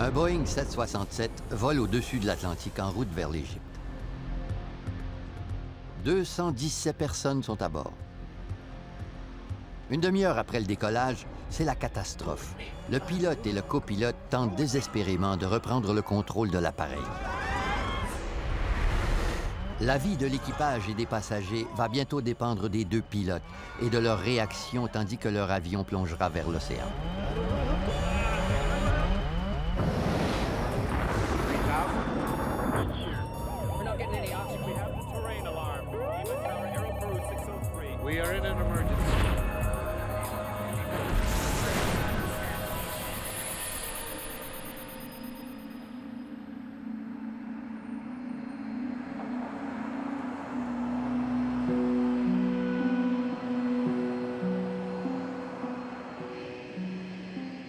Un Boeing 767 vole au-dessus de l'Atlantique en route vers l'Égypte. 217 personnes sont à bord. Une demi-heure après le décollage, c'est la catastrophe. Le pilote et le copilote tentent désespérément de reprendre le contrôle de l'appareil. La vie de l'équipage et des passagers va bientôt dépendre des deux pilotes et de leur réaction tandis que leur avion plongera vers l'océan. We are in an emergency.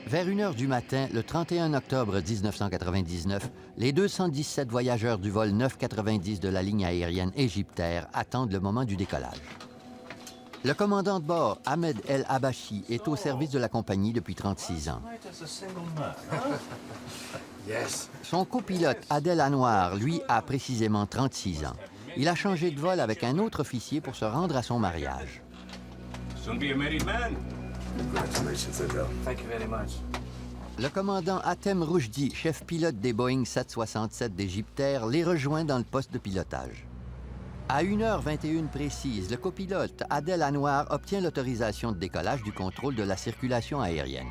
Vers 1h du matin, le 31 octobre 1999, les 217 voyageurs du vol 990 de la ligne aérienne Égyptaire attendent le moment du décollage. Le commandant de bord, Ahmed El Habashi, est au service de la compagnie depuis 36 ans. Son copilote, Adel Anwar, lui, a précisément 36 ans. Il a changé de vol avec un autre officier pour se rendre à son mariage. Le commandant Hatem Roujdi, chef pilote des Boeing 767 d'Égyptaire, les rejoint dans le poste de pilotage. À 1h21 précise, le copilote Adel Anwar obtient l'autorisation de décollage du contrôle de la circulation aérienne.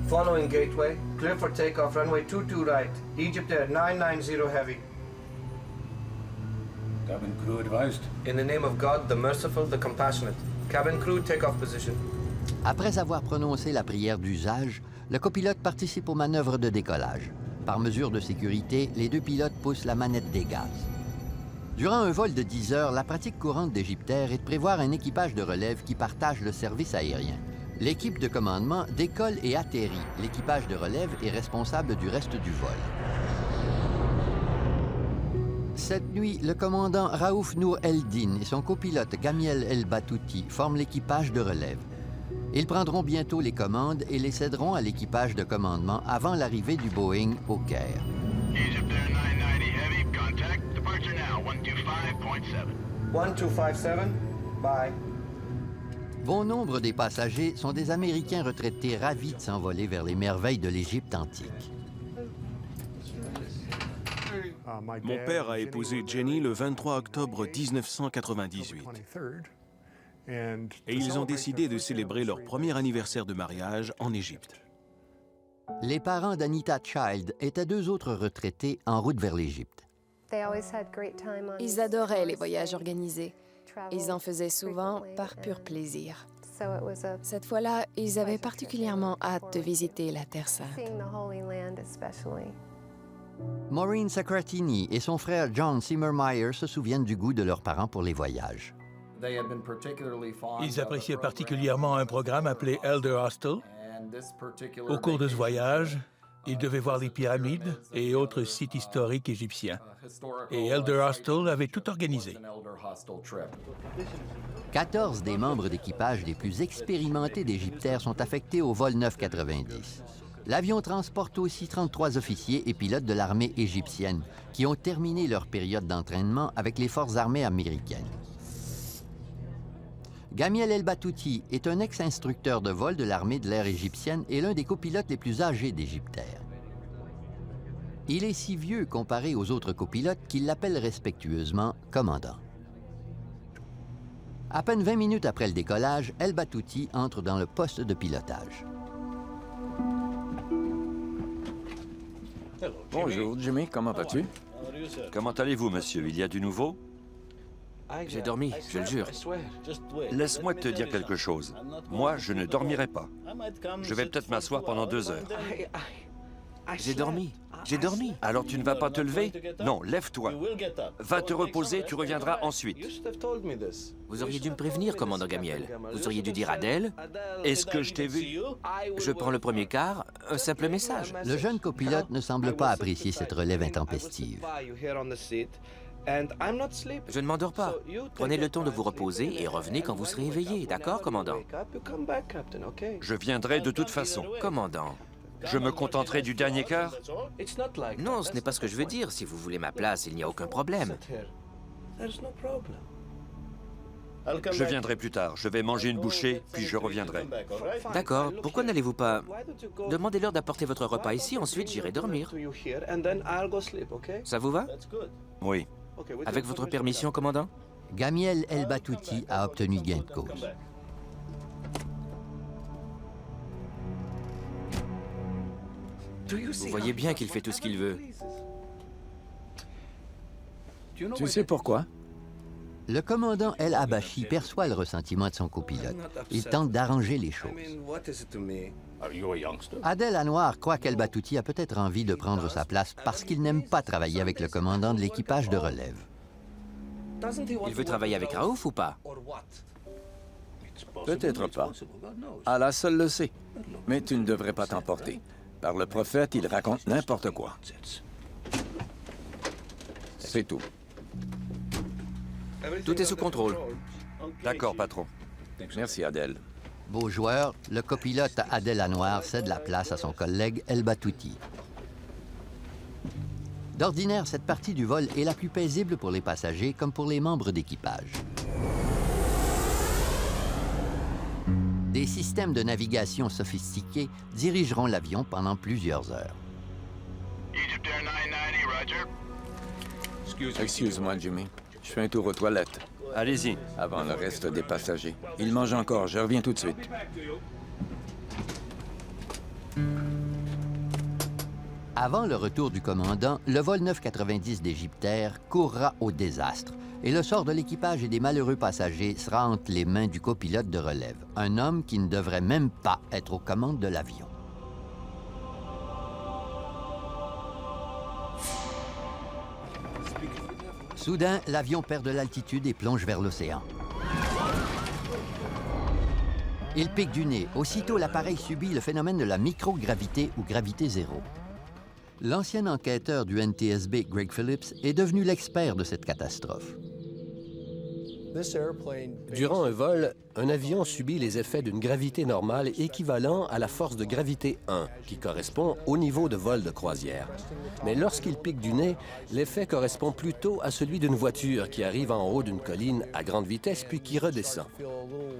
Following gateway, clear for takeoff, runway 22 right, Egyptair 990 heavy. Cabin crew advised. In the name of God, the merciful, the compassionate. Cabin crew, take-off position. Après avoir prononcé la prière d'usage, le copilote participe aux manœuvres de décollage. Par mesure de sécurité, les deux pilotes poussent la manette des gaz. Durant un vol de 10 heures, la pratique courante d'Égyptaire est de prévoir un équipage de relève qui partage le service aérien. L'équipe de commandement décolle et atterrit. L'équipage de relève est responsable du reste du vol. Cette nuit, le commandant Raouf Nour Eldin et son copilote Gamiel El Batouti forment l'équipage de relève. Ils prendront bientôt les commandes et les céderont à l'équipage de commandement avant l'arrivée du Boeing au Caire. Egyptair 990 Heavy, contact, departure now, 125.7. 1257, bye. Bon nombre des passagers sont des Américains retraités ravis de s'envoler vers les merveilles de l'Égypte antique. Mon père a épousé Jenny le 23 octobre 1998. Et ils ont décidé de célébrer leur premier anniversaire de mariage en Égypte. Les parents d'Anita Child étaient deux autres retraités en route vers l'Égypte. Ils adoraient les voyages organisés. Ils en faisaient souvent par pur plaisir. Cette fois-là, ils avaient particulièrement hâte de visiter la Terre Sainte. Maureen Sacratini et son frère John Simmermeyer se souviennent du goût de leurs parents pour les voyages. Ils appréciaient particulièrement un programme appelé Elder Hostel. Au cours de ce voyage, ils devaient voir les pyramides et autres sites historiques égyptiens. Et Elder Hostel avait tout organisé. 14 des membres d'équipage les plus expérimentés d'Égyptaire sont affectés au vol 990. L'avion transporte aussi 33 officiers et pilotes de l'armée égyptienne qui ont terminé leur période d'entraînement avec les forces armées américaines. Gamiel El Batouti est un ex-instructeur de vol de l'armée de l'air égyptienne et l'un des copilotes les plus âgés d'Égyptaire. Il est si vieux comparé aux autres copilotes qu'il l'appelle respectueusement « commandant ». À peine 20 minutes après le décollage, El Batouti entre dans le poste de pilotage. Bonjour, Jimmy, comment vas-tu? Comment allez-vous, monsieur? Il y a du nouveau? J'ai dormi, je le jure. Laisse-moi te dire quelque chose. Moi, je ne dormirai pas. Je vais peut-être m'asseoir pendant 2 heures. J'ai dormi. J'ai dormi. Alors tu ne vas pas te lever? Non, lève-toi. Va te reposer, tu reviendras ensuite. Vous auriez dû me prévenir, commandant Gamiel. Vous auriez dû dire à Adèle. Est-ce que je t'ai vu? Je prends le premier quart, un simple message. Le jeune copilote ne semble pas apprécier cette relève intempestive. Je ne m'endors pas. Prenez le temps de vous reposer et revenez quand vous serez éveillé, d'accord, commandant? Je viendrai de toute façon. Commandant. Je me contenterai du dernier quart. Non, ce n'est pas ce que je veux dire. Si vous voulez ma place, il n'y a aucun problème. Je viendrai plus tard. Je vais manger une bouchée, puis je reviendrai. D'accord. Pourquoi n'allez-vous pas... Demandez-leur d'apporter votre repas ici, ensuite j'irai dormir. Ça vous va? Oui. Avec votre permission, commandant? Gamiel El Batouti a obtenu gain de cause. Vous voyez bien qu'il fait tout ce qu'il veut. Tu sais pourquoi? Le commandant El Abachi perçoit le ressentiment de son copilote. Il tente d'arranger les choses. Adel Anwar croit qu'El Batouti a peut-être envie de prendre sa place parce qu'il n'aime pas travailler avec le commandant de l'équipage de relève. Il veut travailler avec Raouf ou pas? Peut-être pas. Allah seul le sait. Mais tu ne devrais pas t'emporter. Par le prophète, il raconte n'importe quoi. C'est tout. Tout est sous contrôle. D'accord, patron. Merci, Adel. Beau joueur, le copilote Adel Anwar cède la place à son collègue El Batouti. D'ordinaire, cette partie du vol est la plus paisible pour les passagers comme pour les membres d'équipage. Des systèmes de navigation sophistiqués dirigeront l'avion pendant plusieurs heures. Egyptair 990, roger. Excuse-moi, Jimmy. Je fais un tour aux toilettes. Allez-y. Avant le reste des passagers. Il mange encore. Je reviens tout de suite. Avant le retour du commandant, le vol 990 d'Égyptair courra au désastre et le sort de l'équipage et des malheureux passagers sera entre les mains du copilote de relève, un homme qui ne devrait même pas être aux commandes de l'avion. Soudain, l'avion perd de l'altitude et plonge vers l'océan. Il pique du nez. Aussitôt, l'appareil subit le phénomène de la microgravité ou gravité zéro. L'ancien enquêteur du NTSB, Greg Phillips, est devenu l'expert de cette catastrophe. Durant un vol, un avion subit les effets d'une gravité normale équivalent à la force de gravité 1, qui correspond au niveau de vol de croisière. Mais lorsqu'il pique du nez, l'effet correspond plutôt à celui d'une voiture qui arrive en haut d'une colline à grande vitesse puis qui redescend.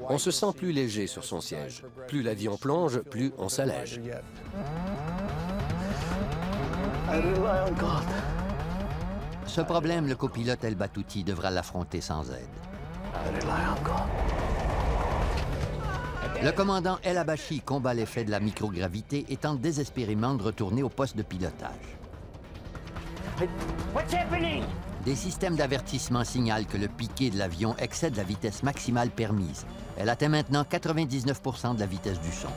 On se sent plus léger sur son siège. Plus l'avion plonge, plus on s'allège. Ce problème, le copilote El Batouti devra l'affronter sans aide. Le commandant El Abachi combat l'effet de la microgravité et tente désespérément de retourner au poste de pilotage. Des systèmes d'avertissement signalent que le piqué de l'avion excède la vitesse maximale permise. Elle atteint maintenant 99% de la vitesse du son.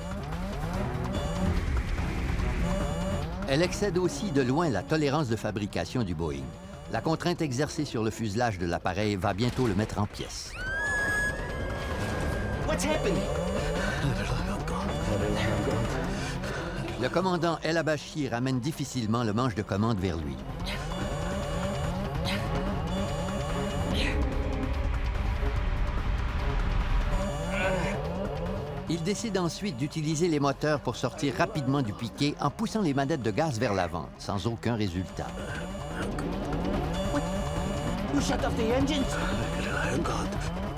Elle excède aussi de loin la tolérance de fabrication du Boeing. La contrainte exercée sur le fuselage de l'appareil va bientôt le mettre en pièces. Le commandant El Abachi ramène difficilement le manche de commande vers lui. Il décide ensuite d'utiliser les moteurs pour sortir rapidement du piqué en poussant les manettes de gaz vers l'avant, sans aucun résultat.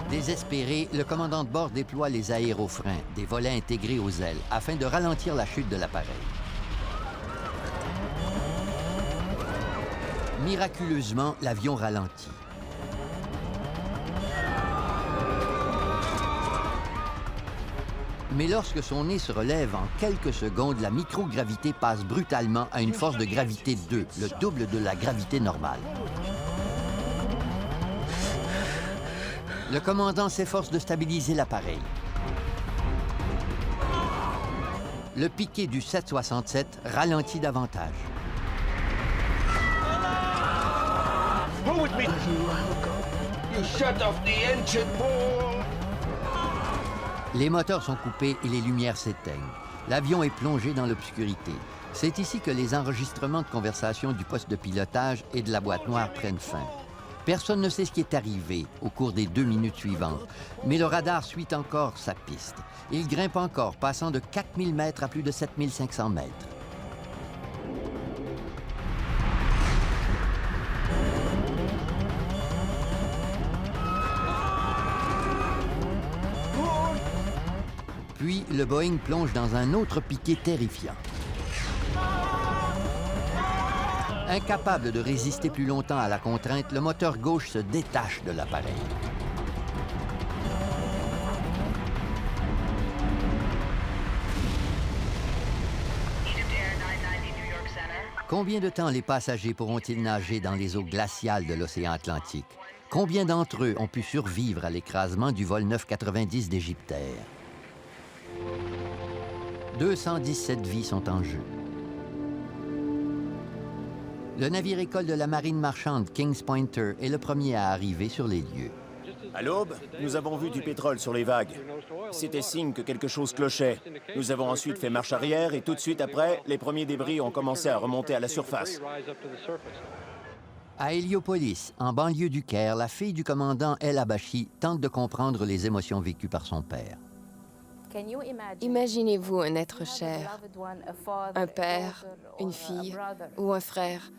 Désespéré, le commandant de bord déploie les aérofreins, des volets intégrés aux ailes, afin de ralentir la chute de l'appareil. Miraculeusement, l'avion ralentit. Mais lorsque son nez se relève en quelques secondes, la microgravité passe brutalement à une force de gravité 2, le double de la gravité normale. Le commandant s'efforce de stabiliser l'appareil. Le piqué du 767 ralentit davantage. Les moteurs sont coupés et les lumières s'éteignent. L'avion est plongé dans l'obscurité. C'est ici que les enregistrements de conversation du poste de pilotage et de la boîte noire prennent fin. Personne ne sait ce qui est arrivé au cours des 2 minutes suivantes, mais le radar suit encore sa piste. Il grimpe encore, passant de 4000 mètres à plus de 7500 mètres. Puis, le Boeing plonge dans un autre piqué terrifiant. Incapable de résister plus longtemps à la contrainte, le moteur gauche se détache de l'appareil. Combien de temps les passagers pourront-ils nager dans les eaux glaciales de l'océan Atlantique? Combien d'entre eux ont pu survivre à l'écrasement du vol 990 d'Égyptair? 217 vies sont en jeu. Le navire-école de la marine marchande Kings Pointer est le premier à arriver sur les lieux. À l'aube, nous avons vu du pétrole sur les vagues. C'était signe que quelque chose clochait. Nous avons ensuite fait marche arrière et tout de suite après, les premiers débris ont commencé à remonter à la surface. À Héliopolis, en banlieue du Caire, la fille du commandant El Abachi tente de comprendre les émotions vécues par son père. Imaginez-vous un être cher, un père, une fille ou un frère,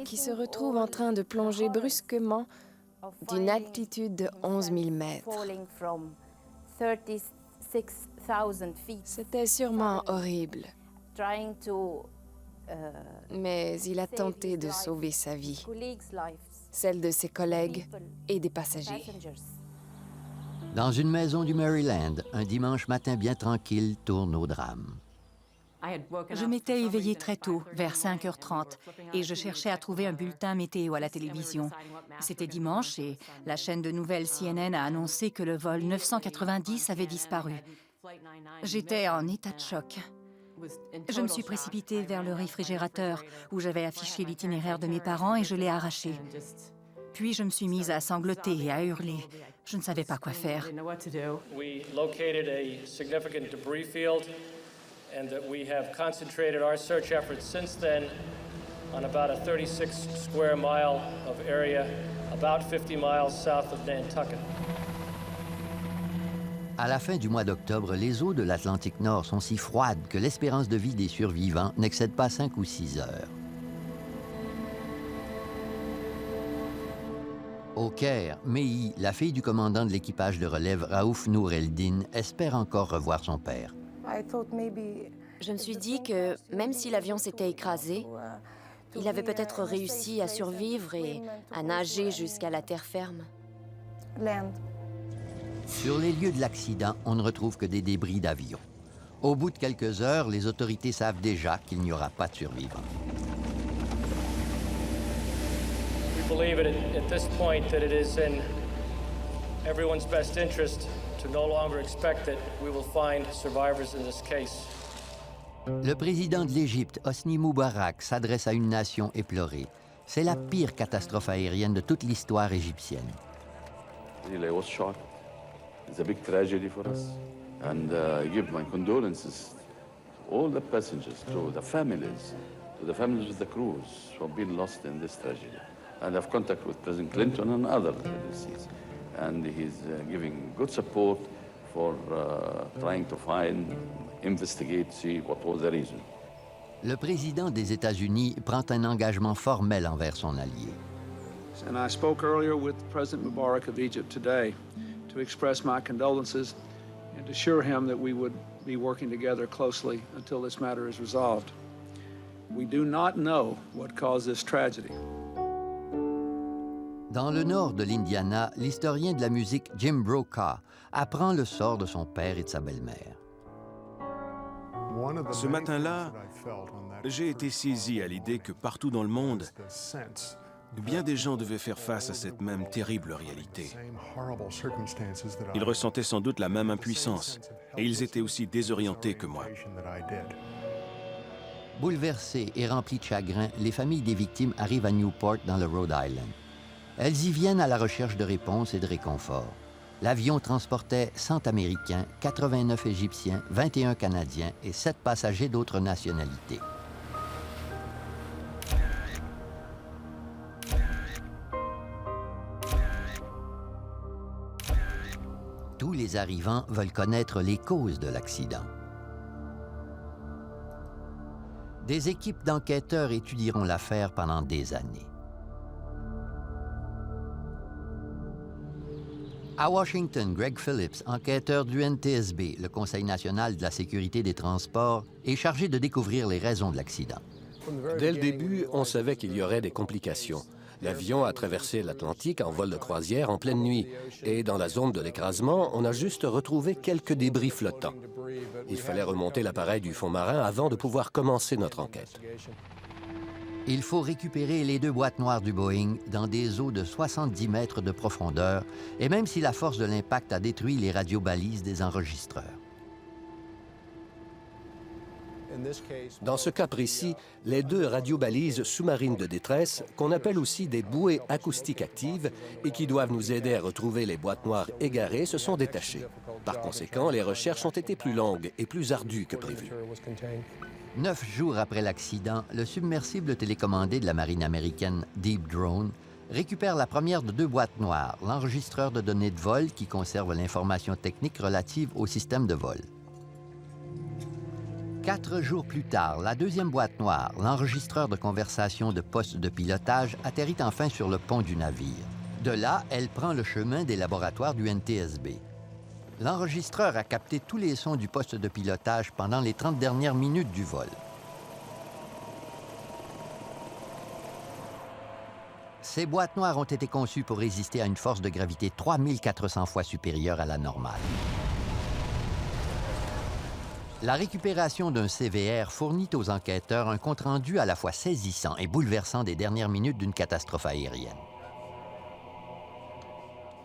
qui se retrouve en train de plonger brusquement d'une altitude de 11 000 mètres. C'était sûrement horrible. Mais il a tenté de sauver sa vie, celle de ses collègues et des passagers. Dans une maison du Maryland, un dimanche matin bien tranquille tourne au drame. Je m'étais éveillée très tôt, vers 5h30, et je cherchais à trouver un bulletin météo à la télévision. C'était dimanche et la chaîne de nouvelles CNN a annoncé que le vol 990 avait disparu. J'étais en état de choc. Je me suis précipitée vers le réfrigérateur où j'avais affiché l'itinéraire de mes parents et je l'ai arraché. Puis je me suis mise à sangloter et à hurler. Je ne savais pas quoi faire. We located a significant debris field and that we have concentrated our search efforts since then on about a 36 square mile of area, about 50 miles south of Nantucket. À la fin du mois d'octobre, les eaux de l'Atlantique Nord sont si froides que l'espérance de vie des survivants n'excède pas 5 ou 6 heures. Au Caire, Mehi, la fille du commandant de l'équipage de relève Raouf Nour El-Din, espère encore revoir son père. Je me suis dit que même si l'avion s'était écrasé, il avait peut-être réussi à survivre et à nager jusqu'à la terre ferme. Sur les lieux de l'accident, on ne retrouve que des débris d'avion. Au bout de quelques heures, les autorités savent déjà qu'il n'y aura pas de survivants. We believe at this point that it is in everyone's best interest to no longer expect that we will find survivors in this case. Le président de l'Égypte, Hosni Moubarak, s'adresse à une nation éplorée. C'est la pire catastrophe aérienne de toute l'histoire égyptienne. Really, I was shocked. It's a big tragedy for us. And I give my condolences to all the passengers, to the families of the crews who have been lost in this tragedy. And I have contact with President Clinton and other deceased. And he's giving good support for trying to find, investigate, see what was the reason. Le président des États-Unis prend un engagement formel envers son allié. And I spoke earlier with President Mubarak of Egypt today to express my condolences and assure him that we would be working together closely until this matter is resolved. We do not know what caused this tragedy. Dans le nord de l'Indiana, l'historien de la musique Jim Brokaw apprend le sort de son père et de sa belle-mère. Ce matin-là, j'ai été saisi à l'idée que partout dans le monde, bien des gens devaient faire face à cette même terrible réalité. Ils ressentaient sans doute la même impuissance, et ils étaient aussi désorientés que moi. Bouleversées et remplies de chagrin, les familles des victimes arrivent à Newport, dans le Rhode Island. Elles y viennent à la recherche de réponses et de réconfort. L'avion transportait 100 Américains, 89 Égyptiens, 21 Canadiens et 7 passagers d'autres nationalités. les arrivants veulent connaître les causes de l'accident. Des équipes d'enquêteurs étudieront l'affaire pendant des années. À Washington, Greg Phillips, enquêteur du NTSB, le Conseil national de la sécurité des transports, est chargé de découvrir les raisons de l'accident. Dès le début, on savait qu'il y aurait des complications. L'avion a traversé l'Atlantique en vol de croisière en pleine nuit et dans la zone de l'écrasement, on a juste retrouvé quelques débris flottants. Il fallait remonter l'appareil du fond marin avant de pouvoir commencer notre enquête. Il faut récupérer les 2 boîtes noires du Boeing dans des eaux de 70 mètres de profondeur, et même si la force de l'impact a détruit les radiobalises des enregistreurs. Dans ce cas précis, les 2 radiobalises sous-marines de détresse, qu'on appelle aussi des bouées acoustiques actives et qui doivent nous aider à retrouver les boîtes noires égarées, se sont détachées. Par conséquent, les recherches ont été plus longues et plus ardues que prévu. 9 jours après l'accident, le submersible télécommandé de la marine américaine Deep Drone récupère la première de 2 boîtes noires, l'enregistreur de données de vol qui conserve l'information technique relative au système de vol. 4 jours plus tard, la 2e boîte noire, l'enregistreur de conversation de poste de pilotage, atterrit enfin sur le pont du navire. De là, elle prend le chemin des laboratoires du NTSB. L'enregistreur a capté tous les sons du poste de pilotage pendant les 30 dernières minutes du vol. Ces boîtes noires ont été conçues pour résister à une force de gravité 3400 fois supérieure à la normale. La récupération d'un CVR fournit aux enquêteurs un compte-rendu à la fois saisissant et bouleversant des dernières minutes d'une catastrophe aérienne.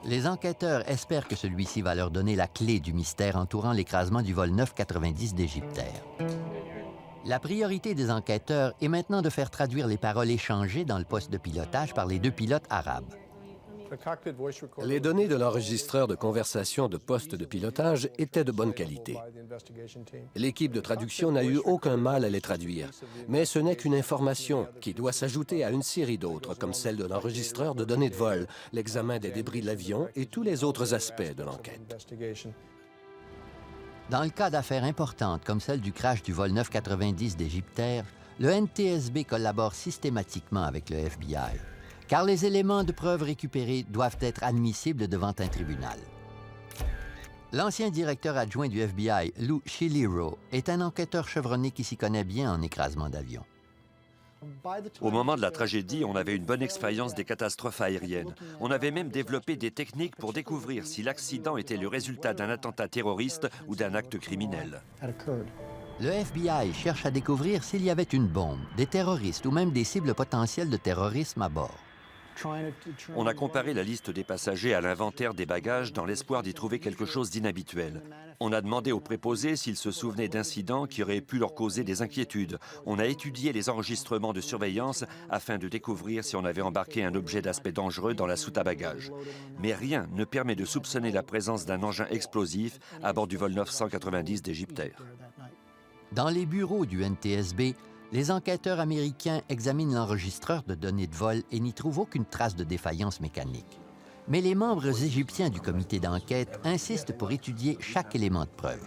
Les enquêteurs espèrent que celui-ci va leur donner la clé du mystère entourant l'écrasement du vol 990 d'Égyptair. La priorité des enquêteurs est maintenant de faire traduire les paroles échangées dans le poste de pilotage par les 2 pilotes arabes. Les données de l'enregistreur de conversation de poste de pilotage étaient de bonne qualité. L'équipe de traduction n'a eu aucun mal à les traduire, mais ce n'est qu'une information qui doit s'ajouter à une série d'autres, comme celle de l'enregistreur de données de vol, l'examen des débris de l'avion et tous les autres aspects de l'enquête. Dans le cas d'affaires importantes comme celle du crash du vol 990 d'Égyptair, le NTSB collabore systématiquement avec le FBI. Car les éléments de preuve récupérés doivent être admissibles devant un tribunal. L'ancien directeur adjoint du FBI, Lou Chiliro, est un enquêteur chevronné qui s'y connaît bien en écrasement d'avion. Au moment de la tragédie, on avait une bonne expérience des catastrophes aériennes. On avait même développé des techniques pour découvrir si l'accident était le résultat d'un attentat terroriste ou d'un acte criminel. Le FBI cherche à découvrir s'il y avait une bombe, des terroristes ou même des cibles potentielles de terrorisme à bord. On a comparé la liste des passagers à l'inventaire des bagages dans l'espoir d'y trouver quelque chose d'inhabituel. On a demandé aux préposés s'ils se souvenaient d'incidents qui auraient pu leur causer des inquiétudes. On a étudié les enregistrements de surveillance afin de découvrir si on avait embarqué un objet d'aspect dangereux dans la soute à bagages. Mais rien ne permet de soupçonner la présence d'un engin explosif à bord du vol 990 d'Égyptair. Dans les bureaux du NTSB, les enquêteurs américains examinent l'enregistreur de données de vol et n'y trouvent aucune trace de défaillance mécanique. Mais les membres égyptiens du comité d'enquête insistent pour étudier chaque élément de preuve.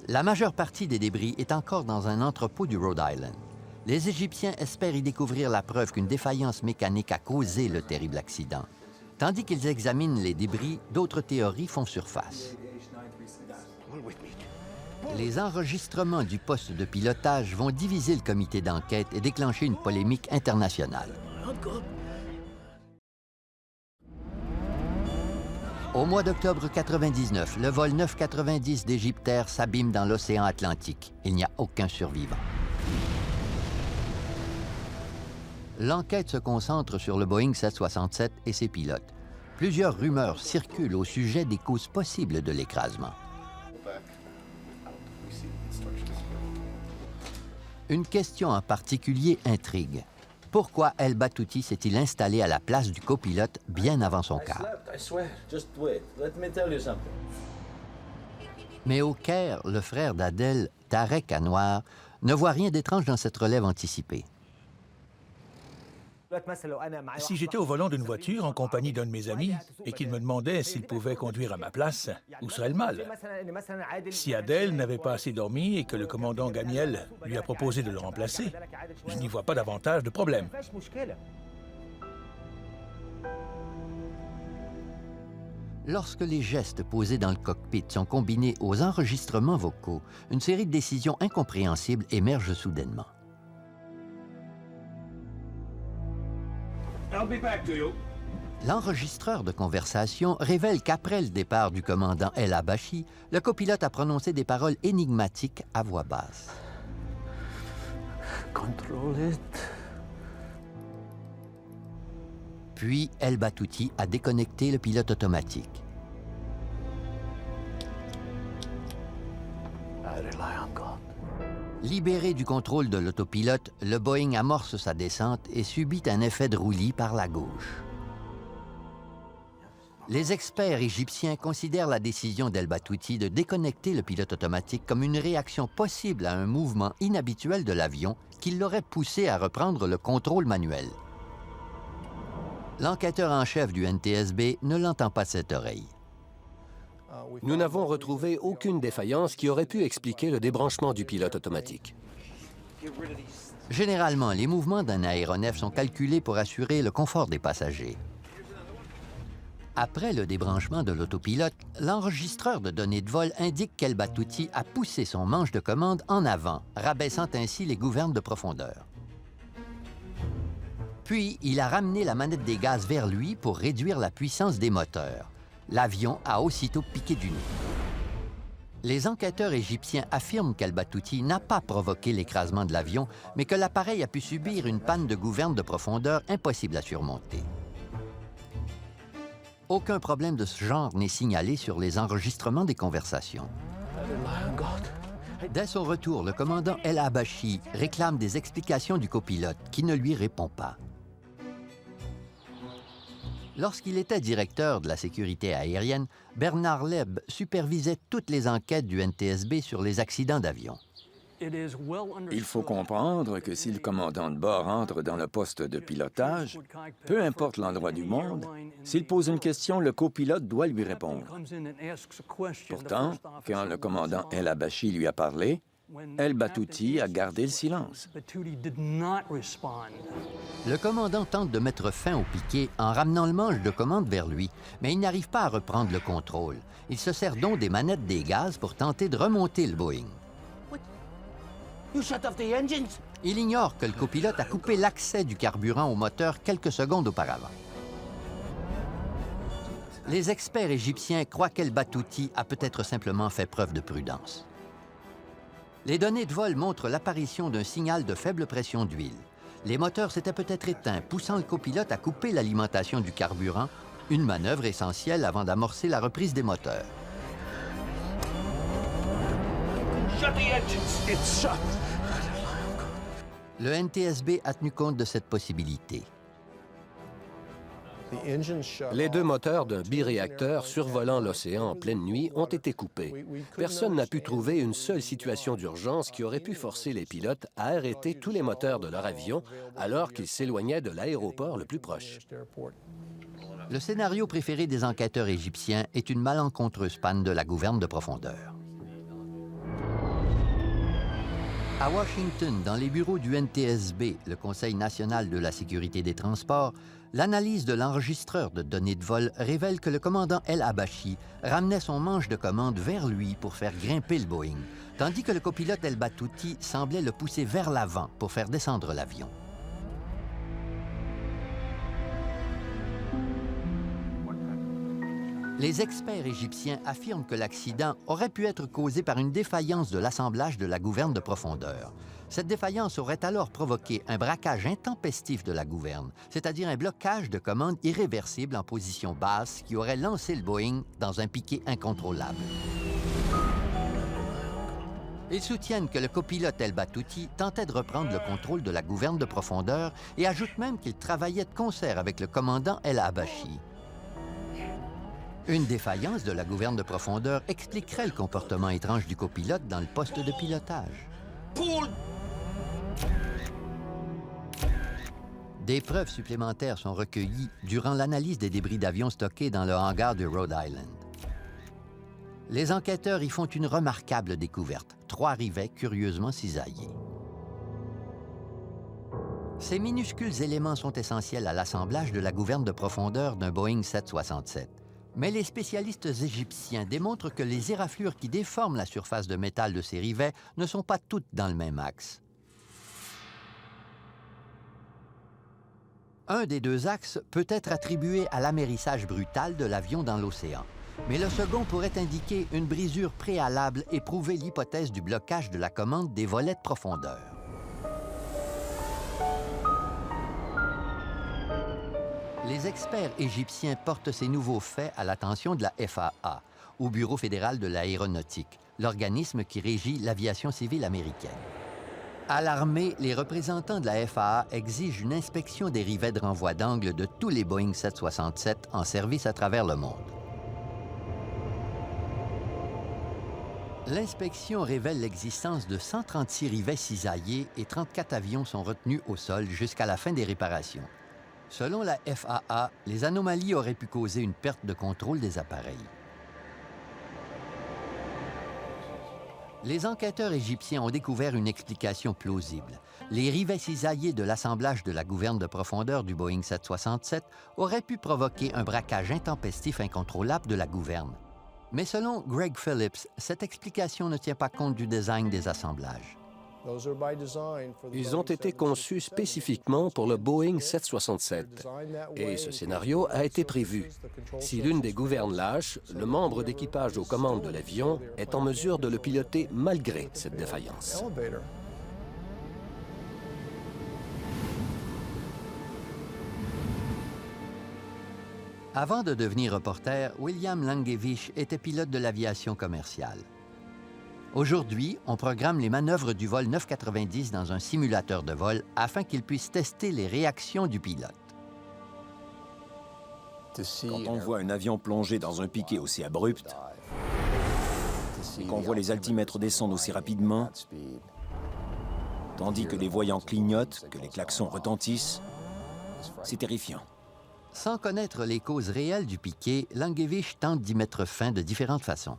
La majeure partie des débris est encore dans un entrepôt du Rhode Island. Les Égyptiens espèrent y découvrir la preuve qu'une défaillance mécanique a causé le terrible accident. Tandis qu'ils examinent les débris, d'autres théories font surface. Les enregistrements du poste de pilotage vont diviser le comité d'enquête et déclencher une polémique internationale. Au mois d'octobre 99, le vol 990 d'Égyptair s'abîme dans l'océan Atlantique. Il n'y a aucun survivant. L'enquête se concentre sur le Boeing 767 et ses pilotes. Plusieurs rumeurs circulent au sujet des causes possibles de l'écrasement. Une question en particulier intrigue. Pourquoi El Batouti s'est-il installé à la place du copilote bien avant son quart? Mais au Caire, le frère d'Adel, Tarek Anwar, ne voit rien d'étrange dans cette relève anticipée. Si j'étais au volant d'une voiture en compagnie d'un de mes amis et qu'il me demandait s'il pouvait conduire à ma place, où serait le mal? Si Adèle n'avait pas assez dormi et que le commandant Ganiel lui a proposé de le remplacer, je n'y vois pas davantage de problème. Lorsque les gestes posés dans le cockpit sont combinés aux enregistrements vocaux, une série de décisions incompréhensibles émerge soudainement. L'enregistreur de conversation révèle qu'après le départ du commandant El Habashi, le copilote a prononcé des paroles énigmatiques à voix basse. Control it. Puis El Batouti a déconnecté le pilote automatique. I rely on God. Libéré du contrôle de l'autopilote, le Boeing amorce sa descente et subit un effet de roulis par la gauche. Les experts égyptiens considèrent la décision d'El Batouti de déconnecter le pilote automatique comme une réaction possible à un mouvement inhabituel de l'avion qui l'aurait poussé à reprendre le contrôle manuel. L'enquêteur en chef du NTSB ne l'entend pas de cette oreille. Nous n'avons retrouvé aucune défaillance qui aurait pu expliquer le débranchement du pilote automatique. Généralement, les mouvements d'un aéronef sont calculés pour assurer le confort des passagers. Après le débranchement de l'autopilote, l'enregistreur de données de vol indique qu'El Batouti a poussé son manche de commande en avant, rabaissant ainsi les gouvernes de profondeur. Puis, il a ramené la manette des gaz vers lui pour réduire la puissance des moteurs. L'avion a aussitôt piqué du nez. Les enquêteurs égyptiens affirment qu'El Batouti n'a pas provoqué l'écrasement de l'avion, mais que l'appareil a pu subir une panne de gouverne de profondeur impossible à surmonter. Aucun problème de ce genre n'est signalé sur les enregistrements des conversations. Dès son retour, le commandant El Habashi réclame des explications du copilote, qui ne lui répond pas. Lorsqu'il était directeur de la sécurité aérienne, Bernard Leb supervisait toutes les enquêtes du NTSB sur les accidents d'avion. Il faut comprendre que si le commandant de bord entre dans le poste de pilotage, peu importe l'endroit du monde, s'il pose une question, le copilote doit lui répondre. Pourtant, quand le commandant El Habashi lui a parlé, El Batouti a gardé le silence. Le commandant tente de mettre fin au piqué en ramenant le manche de commande vers lui, mais il n'arrive pas à reprendre le contrôle. Il se sert donc des manettes des gaz pour tenter de remonter le Boeing. Il ignore que le copilote a coupé l'accès du carburant au moteur quelques secondes auparavant. Les experts égyptiens croient qu'El Batouti a peut-être simplement fait preuve de prudence. Les données de vol montrent l'apparition d'un signal de faible pression d'huile. Les moteurs s'étaient peut-être éteints, poussant le copilote à couper l'alimentation du carburant, une manœuvre essentielle avant d'amorcer la reprise des moteurs. Le NTSB a tenu compte de cette possibilité. Les deux moteurs d'un biréacteur survolant l'océan en pleine nuit ont été coupés. Personne n'a pu trouver une seule situation d'urgence qui aurait pu forcer les pilotes à arrêter tous les moteurs de leur avion alors qu'ils s'éloignaient de l'aéroport le plus proche. Le scénario préféré des enquêteurs égyptiens est une malencontreuse panne de la gouverne de profondeur. À Washington, dans les bureaux du NTSB, le Conseil national de la sécurité des transports, l'analyse de l'enregistreur de données de vol révèle que le commandant El Habashi ramenait son manche de commande vers lui pour faire grimper le Boeing, tandis que le copilote El Batouti semblait le pousser vers l'avant pour faire descendre l'avion. Les experts égyptiens affirment que l'accident aurait pu être causé par une défaillance de l'assemblage de la gouverne de profondeur. Cette défaillance aurait alors provoqué un braquage intempestif de la gouverne, c'est-à-dire un blocage de commande irréversible en position basse qui aurait lancé le Boeing dans un piqué incontrôlable. Ils soutiennent que le copilote El Batouti tentait de reprendre le contrôle de la gouverne de profondeur et ajoutent même qu'il travaillait de concert avec le commandant El Habashi. Une défaillance de la gouverne de profondeur expliquerait le comportement étrange du copilote dans le poste de pilotage. Des preuves supplémentaires sont recueillies durant l'analyse des débris d'avions stockés dans le hangar du Rhode Island. Les enquêteurs y font une remarquable découverte, 3 rivets curieusement cisaillés. Ces minuscules éléments sont essentiels à l'assemblage de la gouverne de profondeur d'un Boeing 767. Mais les spécialistes égyptiens démontrent que les éraflures qui déforment la surface de métal de ces rivets ne sont pas toutes dans le même axe. Un des 2 axes peut être attribué à l'amérissage brutal de l'avion dans l'océan. Mais le second pourrait indiquer une brisure préalable et prouver l'hypothèse du blocage de la commande des volets de profondeur. Les experts égyptiens portent ces nouveaux faits à l'attention de la FAA, au Bureau fédéral de l'aéronautique, l'organisme qui régit l'aviation civile américaine. À l'armée, les représentants de la FAA exigent une inspection des rivets de renvoi d'angle de tous les Boeing 767 en service à travers le monde. L'inspection révèle l'existence de 136 rivets cisaillés et 34 avions sont retenus au sol jusqu'à la fin des réparations. Selon la FAA, les anomalies auraient pu causer une perte de contrôle des appareils. Les enquêteurs égyptiens ont découvert une explication plausible. Les rivets cisaillés de l'assemblage de la gouverne de profondeur du Boeing 767 auraient pu provoquer un braquage intempestif incontrôlable de la gouverne. Mais selon Greg Phillips, cette explication ne tient pas compte du design des assemblages. Ils ont été conçus spécifiquement pour le Boeing 767 et ce scénario a été prévu. Si l'une des gouvernes lâche, le membre d'équipage aux commandes de l'avion est en mesure de le piloter malgré cette défaillance. Avant de devenir reporter, William Langewiesche était pilote de l'aviation commerciale. Aujourd'hui, on programme les manœuvres du vol 990 dans un simulateur de vol afin qu'il puisse tester les réactions du pilote. Quand on voit un avion plonger dans un piquet aussi abrupt, et qu'on voit les altimètres descendre aussi rapidement, tandis que les voyants clignotent, que les klaxons retentissent, c'est terrifiant. Sans connaître les causes réelles du piquet, Langewiesche tente d'y mettre fin de différentes façons.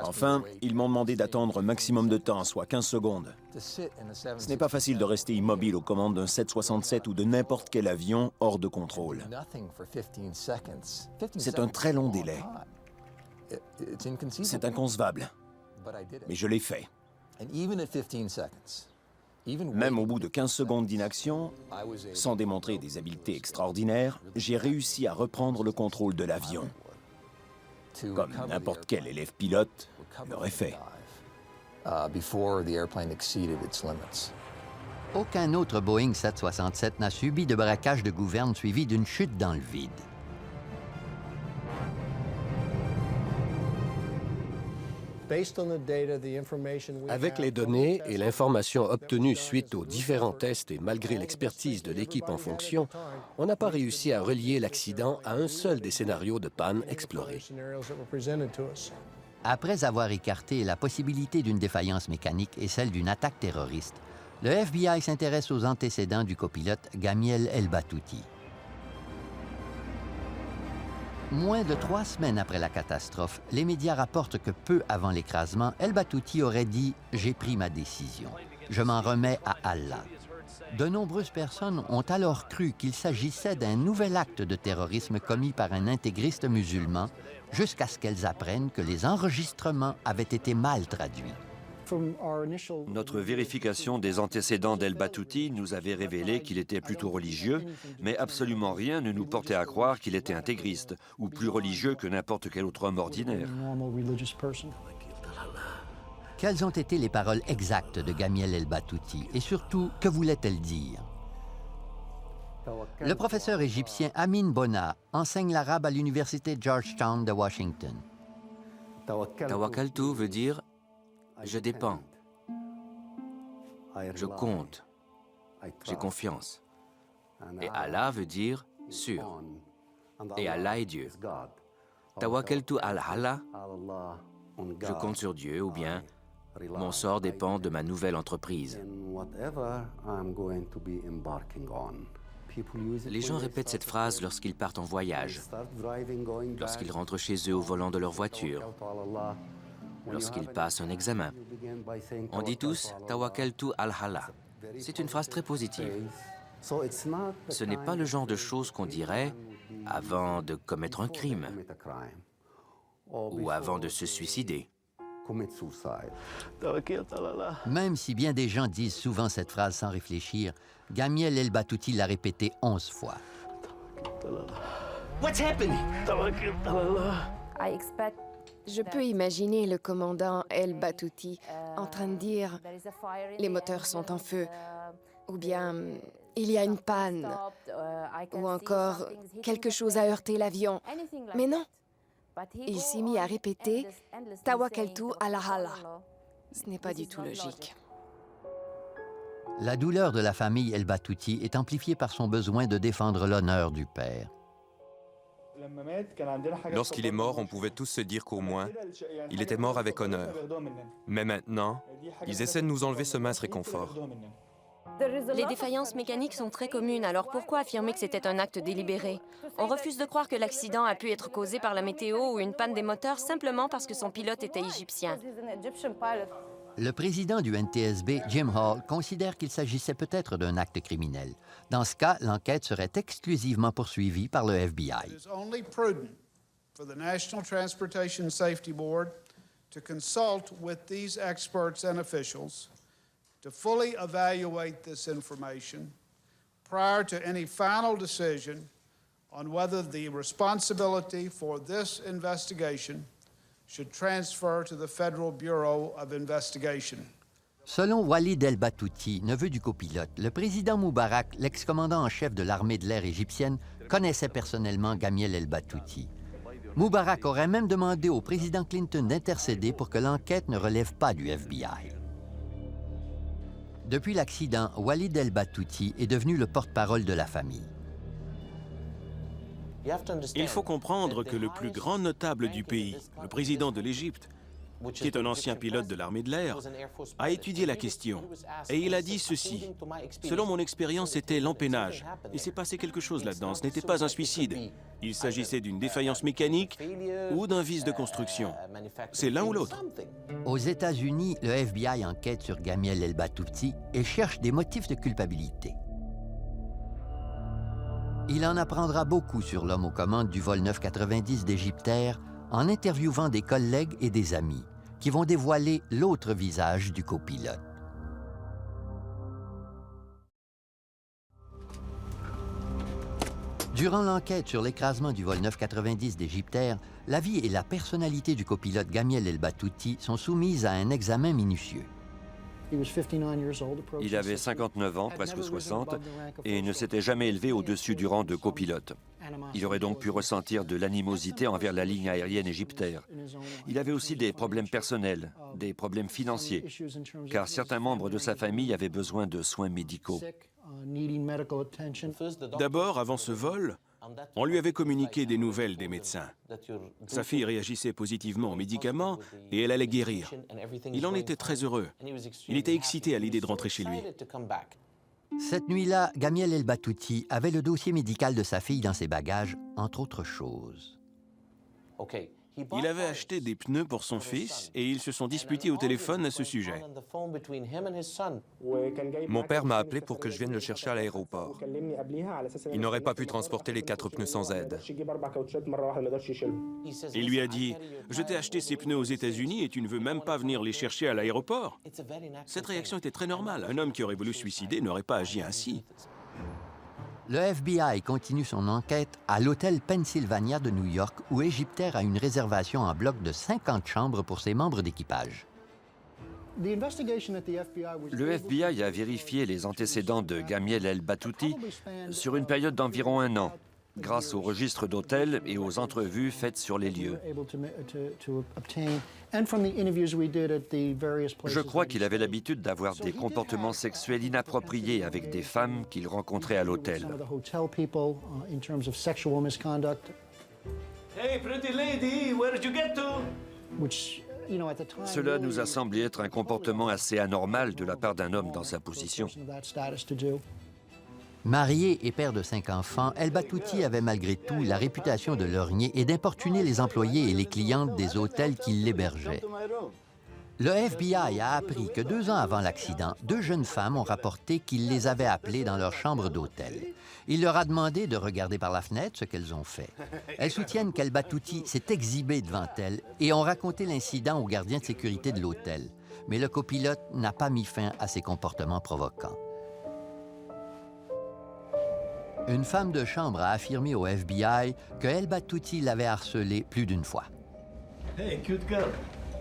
Enfin, ils m'ont demandé d'attendre un maximum de temps, soit 15 secondes. Ce n'est pas facile de rester immobile aux commandes d'un 767 ou de n'importe quel avion hors de contrôle. C'est un très long délai. C'est inconcevable. Mais je l'ai fait. Même au bout de 15 secondes d'inaction, sans démontrer des habiletés extraordinaires, j'ai réussi à reprendre le contrôle de l'avion. Comme n'importe quel élève pilote l'aurait fait. Aucun autre Boeing 767 n'a subi de braquage de gouverne suivi d'une chute dans le vide. Avec les données et l'information obtenue suite aux différents tests et malgré l'expertise de l'équipe en fonction, on n'a pas réussi à relier l'accident à un seul des scénarios de panne explorés. Après avoir écarté la possibilité d'une défaillance mécanique et celle d'une attaque terroriste, le FBI s'intéresse aux antécédents du copilote Gamiel El-Batouti. Moins de 3 semaines après la catastrophe, les médias rapportent que peu avant l'écrasement, El-Batouti aurait dit « J'ai pris ma décision. Je m'en remets à Allah ». De nombreuses personnes ont alors cru qu'il s'agissait d'un nouvel acte de terrorisme commis par un intégriste musulman, jusqu'à ce qu'elles apprennent que les enregistrements avaient été mal traduits. Notre vérification des antécédents d'El-Batouti nous avait révélé qu'il était plutôt religieux, mais absolument rien ne nous portait à croire qu'il était intégriste, ou plus religieux que n'importe quel autre homme ordinaire. Quelles ont été les paroles exactes de Gamiel El-Batouti et surtout, que voulait-elle dire? Le professeur égyptien Amin Bona enseigne l'arabe à l'université Georgetown de Washington. Tawakkaltu veut dire « je dépends »,« je compte »,« j'ai confiance ». Et Allah veut dire « sûr ». Et Allah est Dieu. Tawakkaltu al-Allah, je compte sur Dieu, ou bien Mon sort dépend de ma nouvelle entreprise. Les gens répètent cette phrase lorsqu'ils partent en voyage, lorsqu'ils rentrent chez eux au volant de leur voiture, lorsqu'ils passent un examen. On dit tous « Tawakkaltu al-Allah ». C'est une phrase très positive. Ce n'est pas le genre de choses qu'on dirait avant de commettre un crime ou avant de se suicider. Même si bien des gens disent souvent cette phrase sans réfléchir, Gamiel El-Batouti l'a répétée 11 fois. What's happening? Je peux imaginer le commandant El-Batouti en train de dire « Les moteurs sont en feu » ou bien « Il y a une panne » ou encore « Quelque chose a heurté l'avion ». Mais non, il s'est mis à répéter « Tawakkaltu ala Allah ». Ce n'est pas du tout logique. La douleur de la famille El-Batouti est amplifiée par son besoin de défendre l'honneur du père. Lorsqu'il est mort, on pouvait tous se dire qu'au moins, il était mort avec honneur. Mais maintenant, ils essaient de nous enlever ce mince réconfort. Les défaillances mécaniques sont très communes, alors pourquoi affirmer que c'était un acte délibéré? On refuse de croire que l'accident a pu être causé par la météo ou une panne des moteurs simplement parce que son pilote était égyptien. Le président du NTSB, Jim Hall, considère qu'il s'agissait peut-être d'un acte criminel. Dans ce cas, l'enquête serait exclusivement poursuivie par le FBI. It is only prudent for the National Transportation Safety Board to consult with these experts and officials to fully evaluate this information prior to any final decision on whether the responsibility for this investigation should transfer to the Federal Bureau of Investigation. Selon Walid El-Batouti, neveu du copilote, le président Moubarak, l'ex-commandant en chef de l'armée de l'air égyptienne, connaissait personnellement Gamiel El-Batouti. Moubarak aurait même demandé au président Clinton d'intercéder pour que l'enquête ne relève pas du FBI. Depuis l'accident, Walid El-Batouti est devenu le porte-parole de la famille. Il faut comprendre que le plus grand notable du pays, le président de l'Égypte, qui est un ancien pilote de l'armée de l'air, a étudié la question. Et il a dit ceci. Selon mon expérience, c'était l'empennage. Il s'est passé quelque chose là-dedans. Ce n'était pas un suicide. Il s'agissait d'une défaillance mécanique ou d'un vice de construction. C'est l'un ou l'autre. Aux États-Unis, le FBI enquête sur Gamiel El-Batouti et cherche des motifs de culpabilité. Il en apprendra beaucoup sur l'homme aux commandes du vol 990 d'Égyptair en interviewant des collègues et des amis qui vont dévoiler l'autre visage du copilote. Durant l'enquête sur l'écrasement du vol 990 d'Égyptair, la vie et la personnalité du copilote Gamiel El-Batouti sont soumises à un examen minutieux. Il avait 59 ans, presque 60, et ne s'était jamais élevé au-dessus du rang de copilote. Il aurait donc pu ressentir de l'animosité envers la ligne aérienne égyptaire. Il avait aussi des problèmes personnels, des problèmes financiers, car certains membres de sa famille avaient besoin de soins médicaux. D'abord, avant ce vol, on lui avait communiqué des nouvelles des médecins. Sa fille réagissait positivement aux médicaments et elle allait guérir. Il en était très heureux. Il était excité à l'idée de rentrer chez lui. Cette nuit-là, Gamiel El-Batouti avait le dossier médical de sa fille dans ses bagages, entre autres choses. Il avait acheté des pneus pour son fils et ils se sont disputés au téléphone à ce sujet. Mon père m'a appelé pour que je vienne le chercher à l'aéroport. Il n'aurait pas pu transporter les 4 pneus sans aide. Il lui a dit « Je t'ai acheté ces pneus aux États-Unis et tu ne veux même pas venir les chercher à l'aéroport ?» Cette réaction était très normale. Un homme qui aurait voulu suicider n'aurait pas agi ainsi. Le FBI continue son enquête à l'hôtel Pennsylvania de New York, où Égyptair a une réservation en bloc de 50 chambres pour ses membres d'équipage. Le FBI a vérifié les antécédents de Gamiel El-Batouti sur une période d'environ 1 an, grâce aux registres d'hôtels et aux entrevues faites sur les lieux. Je crois qu'il avait l'habitude d'avoir des comportements sexuels inappropriés avec des femmes qu'il rencontrait à l'hôtel. Hey, pretty lady, where did you get to? Cela nous a semblé être un comportement assez anormal de la part d'un homme dans sa position. Marié et père de 5 enfants, El Batouti avait malgré tout la réputation de lorgner et d'importuner les employés et les clientes des hôtels qui l'hébergeaient. Le FBI a appris que 2 ans avant l'accident, 2 jeunes femmes ont rapporté qu'il les avait appelées dans leur chambre d'hôtel. Il leur a demandé de regarder par la fenêtre, ce qu'elles ont fait. Elles soutiennent qu'El Batouti s'est exhibé devant elles et ont raconté l'incident au gardien de sécurité de l'hôtel. Mais le copilote n'a pas mis fin à ces comportements provoquants. Une femme de chambre a affirmé au FBI que El Batouti l'avait harcelée plus d'une fois. Hey, cute girl.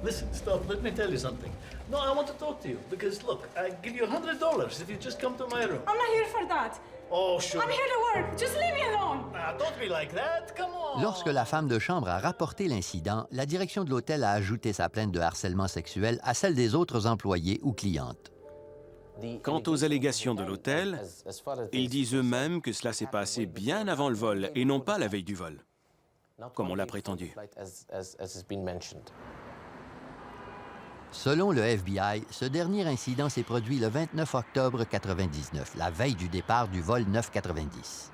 Listen, stop. Let me tell you something. No, I want to talk to you because look, I give you $100 if you just come to my room. I'm not here for that. Oh, sure. I'm here to work. Just leave me alone. Nah, don't be like that. Come on. Lorsque la femme de chambre a rapporté l'incident, la direction de l'hôtel a ajouté sa plainte de harcèlement sexuel à celle des autres employés ou clientes. Quant aux allégations de l'hôtel, ils disent eux-mêmes que cela s'est passé bien avant le vol et non pas la veille du vol, comme on l'a prétendu. Selon le FBI, ce dernier incident s'est produit le 29 octobre 1999, la veille du départ du vol 990.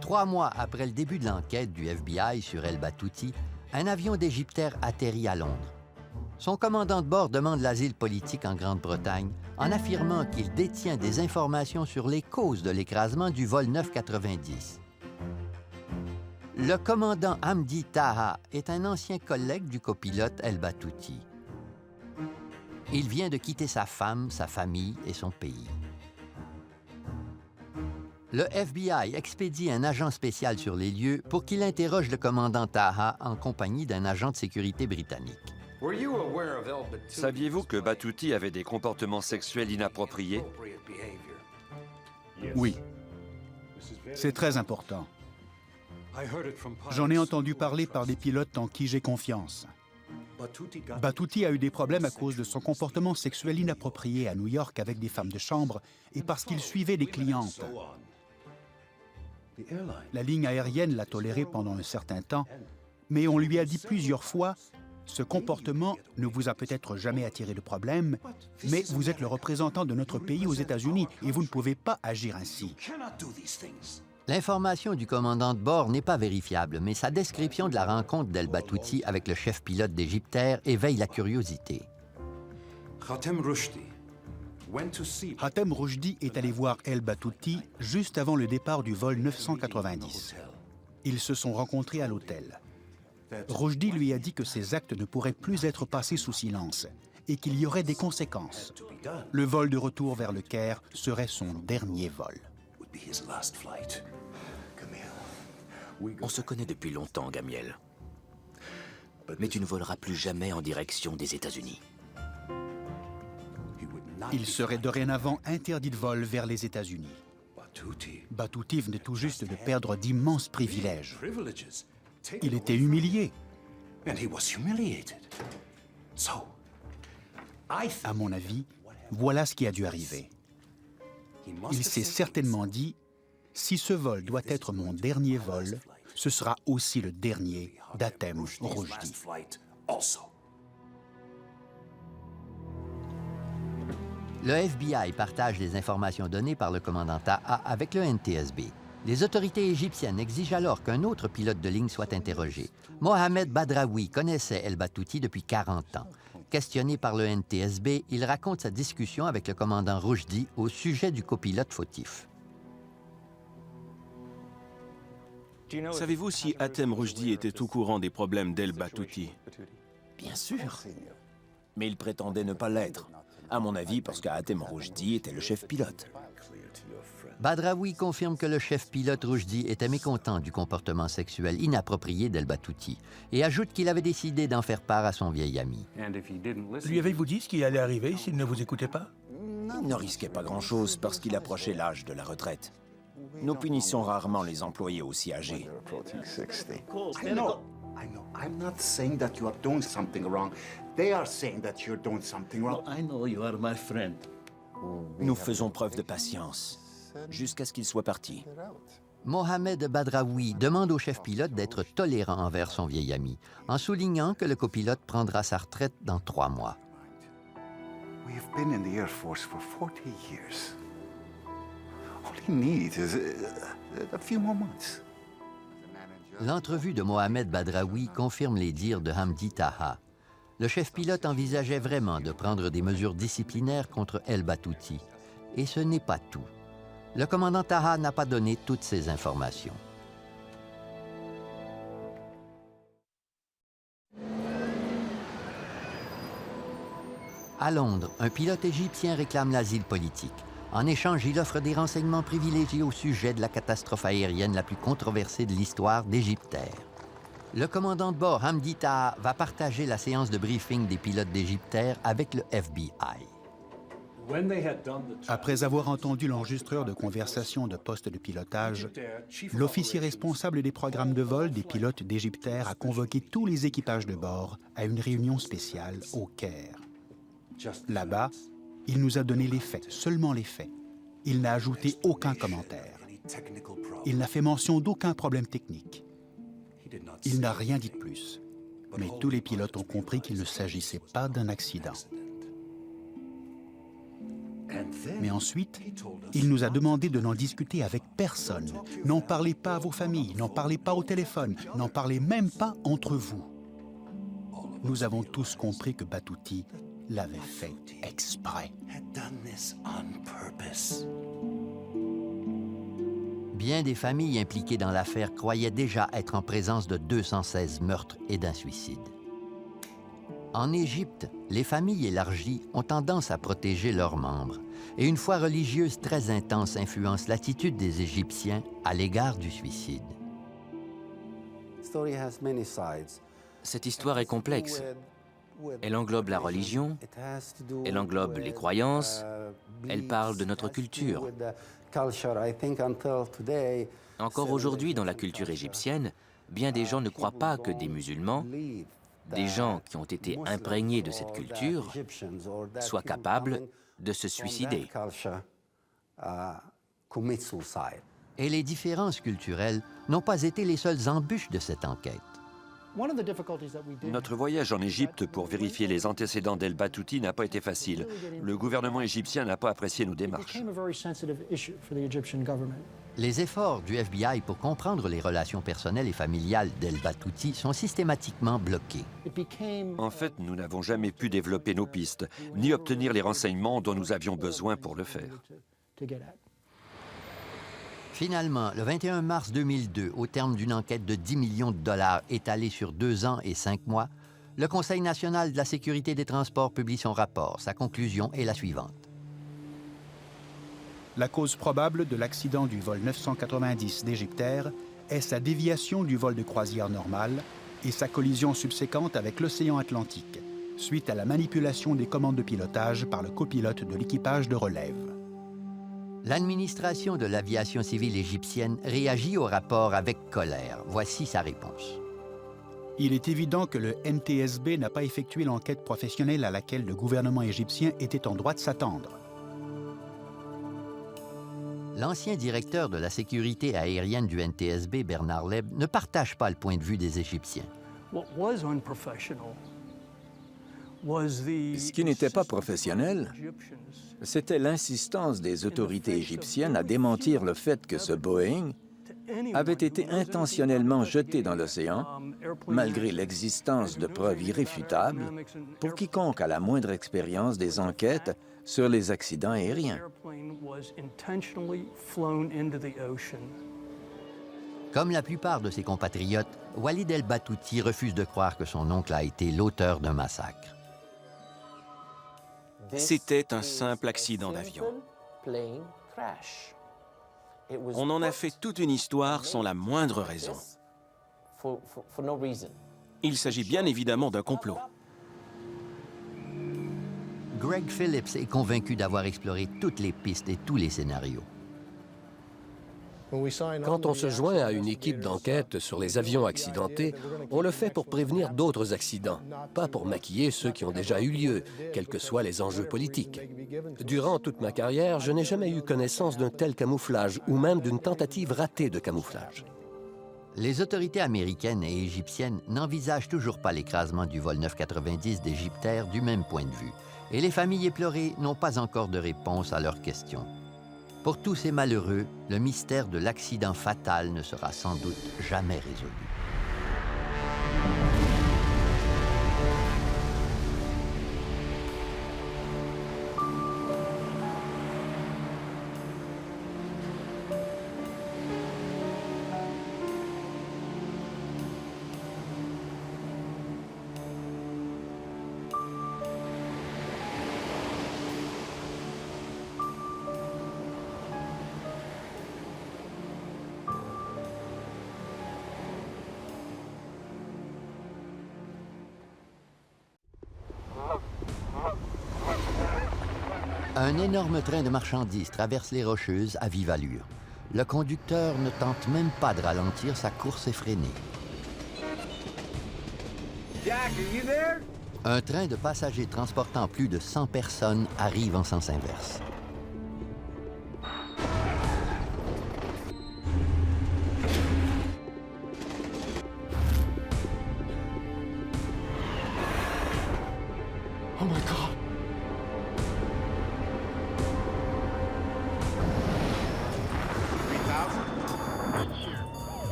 3 mois après le début de l'enquête du FBI sur El Batouti, un avion d'Égyptair atterrit à Londres. Son commandant de bord demande l'asile politique en Grande-Bretagne en affirmant qu'il détient des informations sur les causes de l'écrasement du vol 990. Le commandant Hamdi Taha est un ancien collègue du copilote El Batouti. Il vient de quitter sa femme, sa famille et son pays. Le FBI expédie un agent spécial sur les lieux pour qu'il interroge le commandant Taha en compagnie d'un agent de sécurité britannique. Saviez-vous que Batouti avait des comportements sexuels inappropriés? Oui. C'est très important. J'en ai entendu parler par des pilotes en qui j'ai confiance. Batouti a eu des problèmes à cause de son comportement sexuel inapproprié à New York avec des femmes de chambre et parce qu'il suivait des clientes. La ligne aérienne l'a toléré pendant un certain temps, mais on lui a dit plusieurs fois « Ce comportement ne vous a peut-être jamais attiré de problème, mais vous êtes le représentant de notre pays aux États-Unis et vous ne pouvez pas agir ainsi. » L'information du commandant de bord n'est pas vérifiable, mais sa description de la rencontre d'El Batouti avec le chef pilote d'Égyptair éveille la curiosité. Hatem Roujdi est allé voir El Batouti juste avant le départ du vol 990. Ils se sont rencontrés à l'hôtel. Roujdi lui a dit que ses actes ne pourraient plus être passés sous silence et qu'il y aurait des conséquences. Le vol de retour vers le Caire serait son dernier vol. On se connaît depuis longtemps, Gamiel. Mais tu ne voleras plus jamais en direction des États-Unis. Il serait dorénavant interdit de vol vers les États-Unis. Batouti venait tout juste de perdre d'immenses privilèges. Il était humilié. À mon avis, voilà ce qui a dû arriver. Il s'est certainement dit, si ce vol doit être mon dernier vol, ce sera aussi le dernier d'Hatem Roujdi. Le FBI partage les informations données par le commandant Taha avec le NTSB. Les autorités égyptiennes exigent alors qu'un autre pilote de ligne soit interrogé. Mohamed Badraoui connaissait El Batouti depuis 40 ans. Questionné par le NTSB, il raconte sa discussion avec le commandant Roujdi au sujet du copilote fautif. Savez-vous si Hatem Roujdi était au courant des problèmes d'El Batouti? Bien sûr. Mais il prétendait ne pas l'être. À mon avis, parce qu'Hatem Roujdi était le chef pilote. Badraoui confirme que le chef pilote Roujdi était mécontent du comportement sexuel inapproprié d'El Batouti et ajoute qu'il avait décidé d'en faire part à son vieil ami. Lui avez-vous dit ce qui allait arriver s'il ne vous écoutait pas? Il ne risquait pas grand-chose parce qu'il approchait l'âge de la retraite. Nous punissons rarement les employés aussi âgés. I'm not saying that you are doing something wrong. They are saying that you're doing something wrong. I know you are my friend. Nous faisons preuve de patience, jusqu'à ce qu'il soit parti. Mohamed Badraoui demande au chef pilote d'être tolérant envers son vieil ami, en soulignant que le copilote prendra sa retraite dans 3 mois. We've been in the Air Force for 40 years. All he needs is a few more months. L'entrevue de Mohamed Badraoui confirme les dires de Hamdi Taha. Le chef pilote envisageait vraiment de prendre des mesures disciplinaires contre El Batouti. Et ce n'est pas tout. Le commandant Taha n'a pas donné toutes ces informations. À Londres, un pilote égyptien réclame l'asile politique. En échange, il offre des renseignements privilégiés au sujet de la catastrophe aérienne la plus controversée de l'histoire d'Égyptair. Le commandant de bord, Hamdi Taha, va partager la séance de briefing des pilotes d'Égyptair avec le FBI. Après avoir entendu l'enregistreur de conversation de poste de pilotage, l'officier responsable des programmes de vol des pilotes d'Égyptair a convoqué tous les équipages de bord à une réunion spéciale au Caire. Là-bas, il nous a donné les faits, seulement les faits. Il n'a ajouté aucun commentaire. Il n'a fait mention d'aucun problème technique. Il n'a rien dit de plus. Mais tous les pilotes ont compris qu'il ne s'agissait pas d'un accident. Mais ensuite, il nous a demandé de n'en discuter avec personne. N'en parlez pas à vos familles, n'en parlez pas au téléphone, n'en parlez même pas entre vous. Nous avons tous compris que Batouti l'avait fait exprès. Bien des familles impliquées dans l'affaire croyaient déjà être en présence de 216 meurtres et d'un suicide. En Égypte, les familles élargies ont tendance à protéger leurs membres, et une foi religieuse très intense influence l'attitude des Égyptiens à l'égard du suicide. Cette histoire est complexe. Elle englobe la religion, elle englobe les croyances, elle parle de notre culture. Encore aujourd'hui, dans la culture égyptienne, bien des gens ne croient pas que des musulmans, des gens qui ont été imprégnés de cette culture, soient capables de se suicider. Et les différences culturelles n'ont pas été les seules embûches de cette enquête. Notre voyage en Égypte pour vérifier les antécédents d'El Batouti n'a pas été facile. Le gouvernement égyptien n'a pas apprécié nos démarches. Les efforts du FBI pour comprendre les relations personnelles et familiales d'El Batouti sont systématiquement bloqués. En fait, nous n'avons jamais pu développer nos pistes, ni obtenir les renseignements dont nous avions besoin pour le faire. Finalement, le 21 mars 2002, au terme d'une enquête de 10 millions de dollars étalée sur 2 ans et 5 mois, le Conseil national de la sécurité des transports publie son rapport. Sa conclusion est la suivante. La cause probable de l'accident du vol 990 d'Égyptair est sa déviation du vol de croisière normal et sa collision subséquente avec l'océan Atlantique, suite à la manipulation des commandes de pilotage par le copilote de l'équipage de relève. L'administration de l'aviation civile égyptienne réagit au rapport avec colère. Voici sa réponse. Il est évident que le NTSB n'a pas effectué l'enquête professionnelle à laquelle le gouvernement égyptien était en droit de s'attendre. L'ancien directeur de la sécurité aérienne du NTSB, Bernard Leb, ne partage pas le point de vue des Égyptiens. Ce qui n'était pas professionnel, c'était l'insistance des autorités égyptiennes à démentir le fait que ce Boeing avait été intentionnellement jeté dans l'océan, malgré l'existence de preuves irréfutables, pour quiconque a la moindre expérience des enquêtes sur les accidents aériens. Comme la plupart de ses compatriotes, Walid El Batouti refuse de croire que son oncle a été l'auteur d'un massacre. C'était un simple accident d'avion. On en a fait toute une histoire sans la moindre raison. Il s'agit bien évidemment d'un complot. Greg Phillips est convaincu d'avoir exploré toutes les pistes et tous les scénarios. Quand on se joint à une équipe d'enquête sur les avions accidentés, on le fait pour prévenir d'autres accidents, pas pour maquiller ceux qui ont déjà eu lieu, quels que soient les enjeux politiques. Durant toute ma carrière, je n'ai jamais eu connaissance d'un tel camouflage ou même d'une tentative ratée de camouflage. Les autorités américaines et égyptiennes n'envisagent toujours pas l'écrasement du vol 990 d'Égyptair du même point de vue, et les familles éplorées n'ont pas encore de réponse à leurs questions. Pour tous ces malheureux, le mystère de l'accident fatal ne sera sans doute jamais résolu. Un énorme train de marchandises traverse les Rocheuses à vive allure. Le conducteur ne tente même pas de ralentir sa course effrénée. Jack, are you there? Un train de passagers transportant plus de 100 personnes arrive en sens inverse. Oh my God.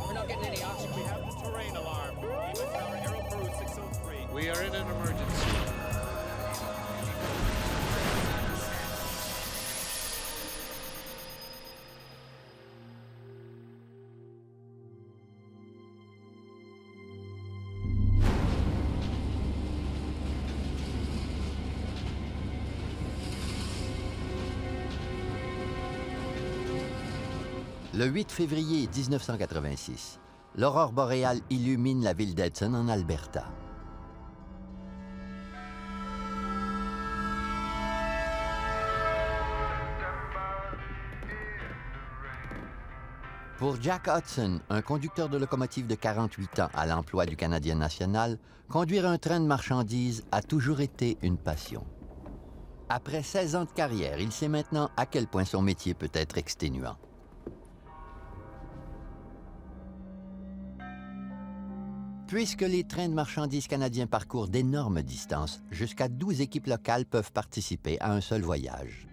We're not getting any oxygen. We have the terrain alarm. Leaving Tower Aero Peru 603. We are in an emergency. Le 8 février 1986, l'aurore boréale illumine la ville d'Edson en Alberta. Pour Jack Hudson, un conducteur de locomotive de 48 ans à l'emploi du Canadien national, conduire un train de marchandises a toujours été une passion. Après 16 ans de carrière, il sait maintenant à quel point son métier peut être exténuant. Puisque les trains de marchandises canadiens parcourent d'énormes distances, jusqu'à 12 équipes locales peuvent participer à un seul voyage.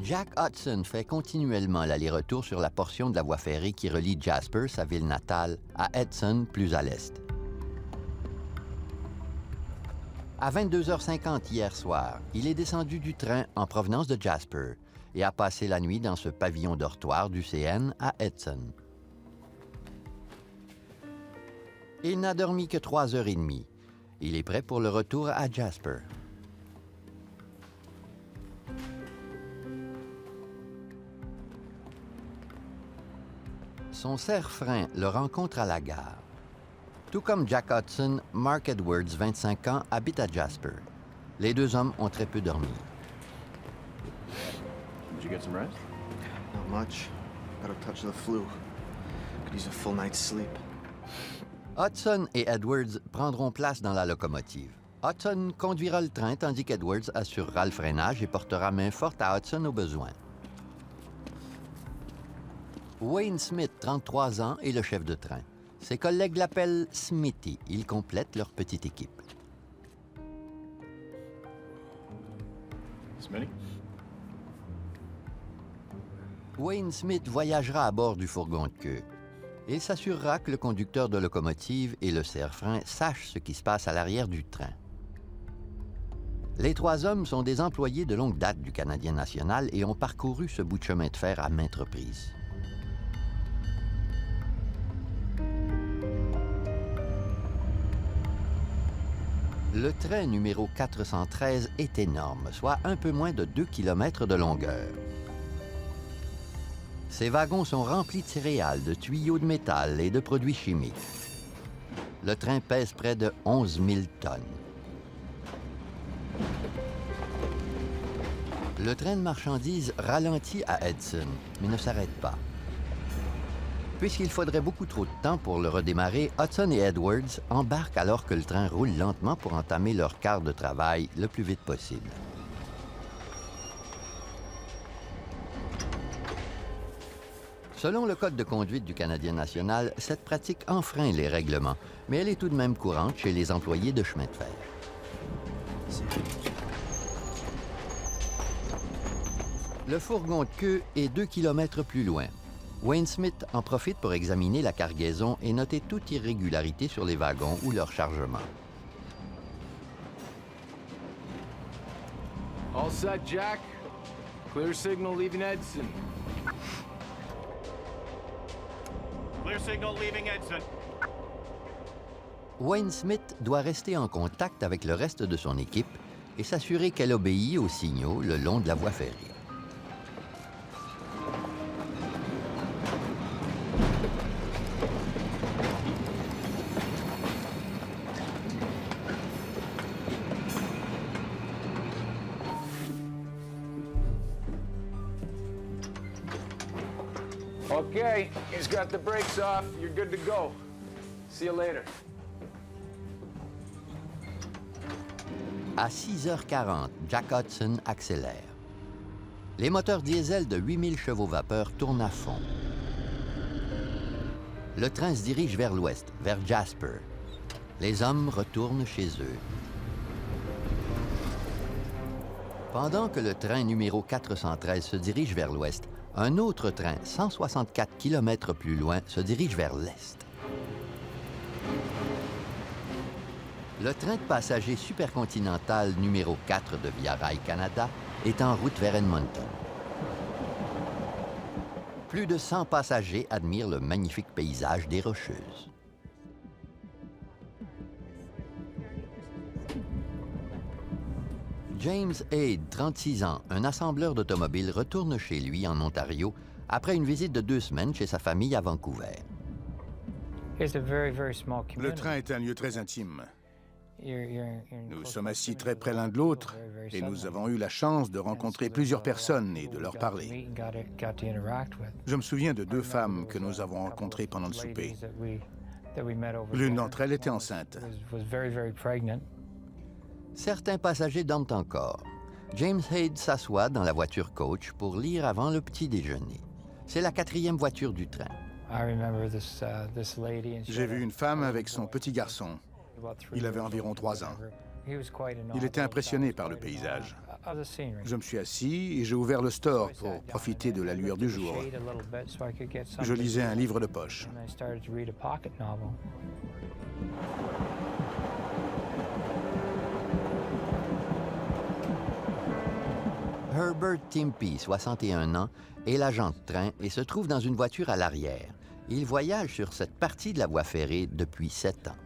Jack Hudson fait continuellement l'aller-retour sur la portion de la voie ferrée qui relie Jasper, sa ville natale, à Edson, plus à l'est. À 22h50 hier soir, il est descendu du train en provenance de Jasper et a passé la nuit dans ce pavillon dortoir du CN à Edson. Il n'a dormi que 3h30. Il est prêt pour le retour à Jasper. Son serre-frein le rencontre à la gare. Tout comme Jack Hudson, Mark Edwards, 25 ans, habite à Jasper. Les deux hommes ont très peu dormi. Did you get some rest? Not much. Got a touch of the flu. Could use a full night's sleep. Hudson et Edwards prendront place dans la locomotive. Hudson conduira le train tandis qu'Edwards assurera le freinage et portera main forte à Hudson au besoin. Wayne Smith, 33 ans, est le chef de train. Ses collègues l'appellent Smithy. Ils complètent leur petite équipe. Smitty? Wayne Smith voyagera à bord du fourgon de queue. Il s'assurera que le conducteur de locomotive et le serre-frein sachent ce qui se passe à l'arrière du train. Les trois hommes sont des employés de longue date du Canadien national et ont parcouru ce bout de chemin de fer à maintes reprises. Le train numéro 413 est énorme, soit un peu moins de 2 km de longueur. Ces wagons sont remplis de céréales, de tuyaux de métal et de produits chimiques. Le train pèse près de 11 000 tonnes. Le train de marchandises ralentit à Edson, mais ne s'arrête pas. Puisqu'il faudrait beaucoup trop de temps pour le redémarrer, Hudson et Edwards embarquent alors que le train roule lentement pour entamer leur quart de travail le plus vite possible. Selon le Code de conduite du Canadien national, cette pratique enfreint les règlements, mais elle est tout de même courante chez les employés de chemin de fer. Le fourgon de queue est 2 km plus loin. Wayne Smith en profite pour examiner la cargaison et noter toute irrégularité sur les wagons ou leur chargement. All set, Jack. Clear signal leaving Edson. Clear signal leaving Edson. Wayne Smith doit rester en contact avec le reste de son équipe et s'assurer qu'elle obéit aux signaux le long de la voie ferrée. Okay, he's got the brakes off. You're good to go. See you later. À 6h40, Jack Hudson accélère. Les moteurs diesel de 8000 chevaux vapeur tournent à fond. Le train se dirige vers l'ouest, vers Jasper. Les hommes retournent chez eux. Pendant que le train numéro 413 se dirige vers l'ouest, un autre train, 164 km plus loin, se dirige vers l'est. Le train de passagers supercontinental numéro 4 de Via Rail Canada est en route vers Edmonton. Plus de 100 passagers admirent le magnifique paysage des Rocheuses. James Haid, 36 ans, un assembleur d'automobiles, retourne chez lui en Ontario après une visite de 2 semaines chez sa famille à Vancouver. Le train est un lieu très intime. Nous sommes assis très près l'un de l'autre et nous avons eu la chance de rencontrer plusieurs personnes et de leur parler. Je me souviens de 2 femmes que nous avons rencontrées pendant le souper. L'une d'entre elles était enceinte. Certains passagers dorment encore. James Haid s'assoit dans la voiture coach pour lire avant le petit déjeuner. C'est la 4e voiture du train. J'ai vu une femme avec son petit garçon. Il avait environ 3 ans. Il était impressionné par le paysage. Je me suis assis et j'ai ouvert le store pour profiter de la lueur du jour. Je lisais un livre de poche. Herbert Timpey, 61 ans, est l'agent de train et se trouve dans une voiture à l'arrière. Il voyage sur cette partie de la voie ferrée depuis 7 ans.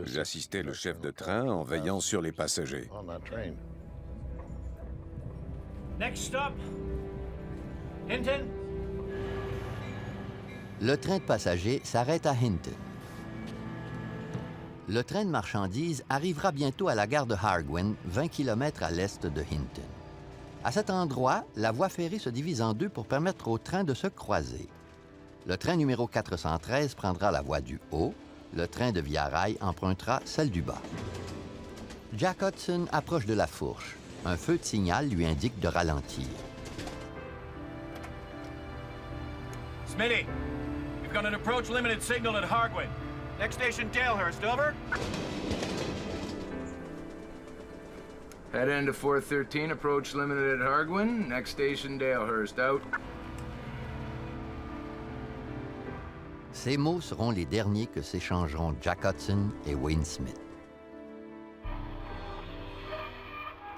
J'assistais le chef de train en veillant sur les passagers. Next stop, Hinton. Le train de passagers s'arrête à Hinton. Le train de marchandises arrivera bientôt à la gare de Hargwin, 20 km à l'est de Hinton. À cet endroit, la voie ferrée se divise en 2 pour permettre au train de se croiser. Le train numéro 413 prendra la voie du haut, le train de Via Rail empruntera celle du bas. Jack Hudson approche de la fourche. Un feu de signal lui indique de ralentir. Smitty, you've got an approach limited signal at Hargwin. Next station, Dalehurst, over. Head end to 413, approach limited at Hargwin. Next station, Dalehurst, out. Ces mots seront les derniers que s'échangeront Jack Hudson et Wayne Smith.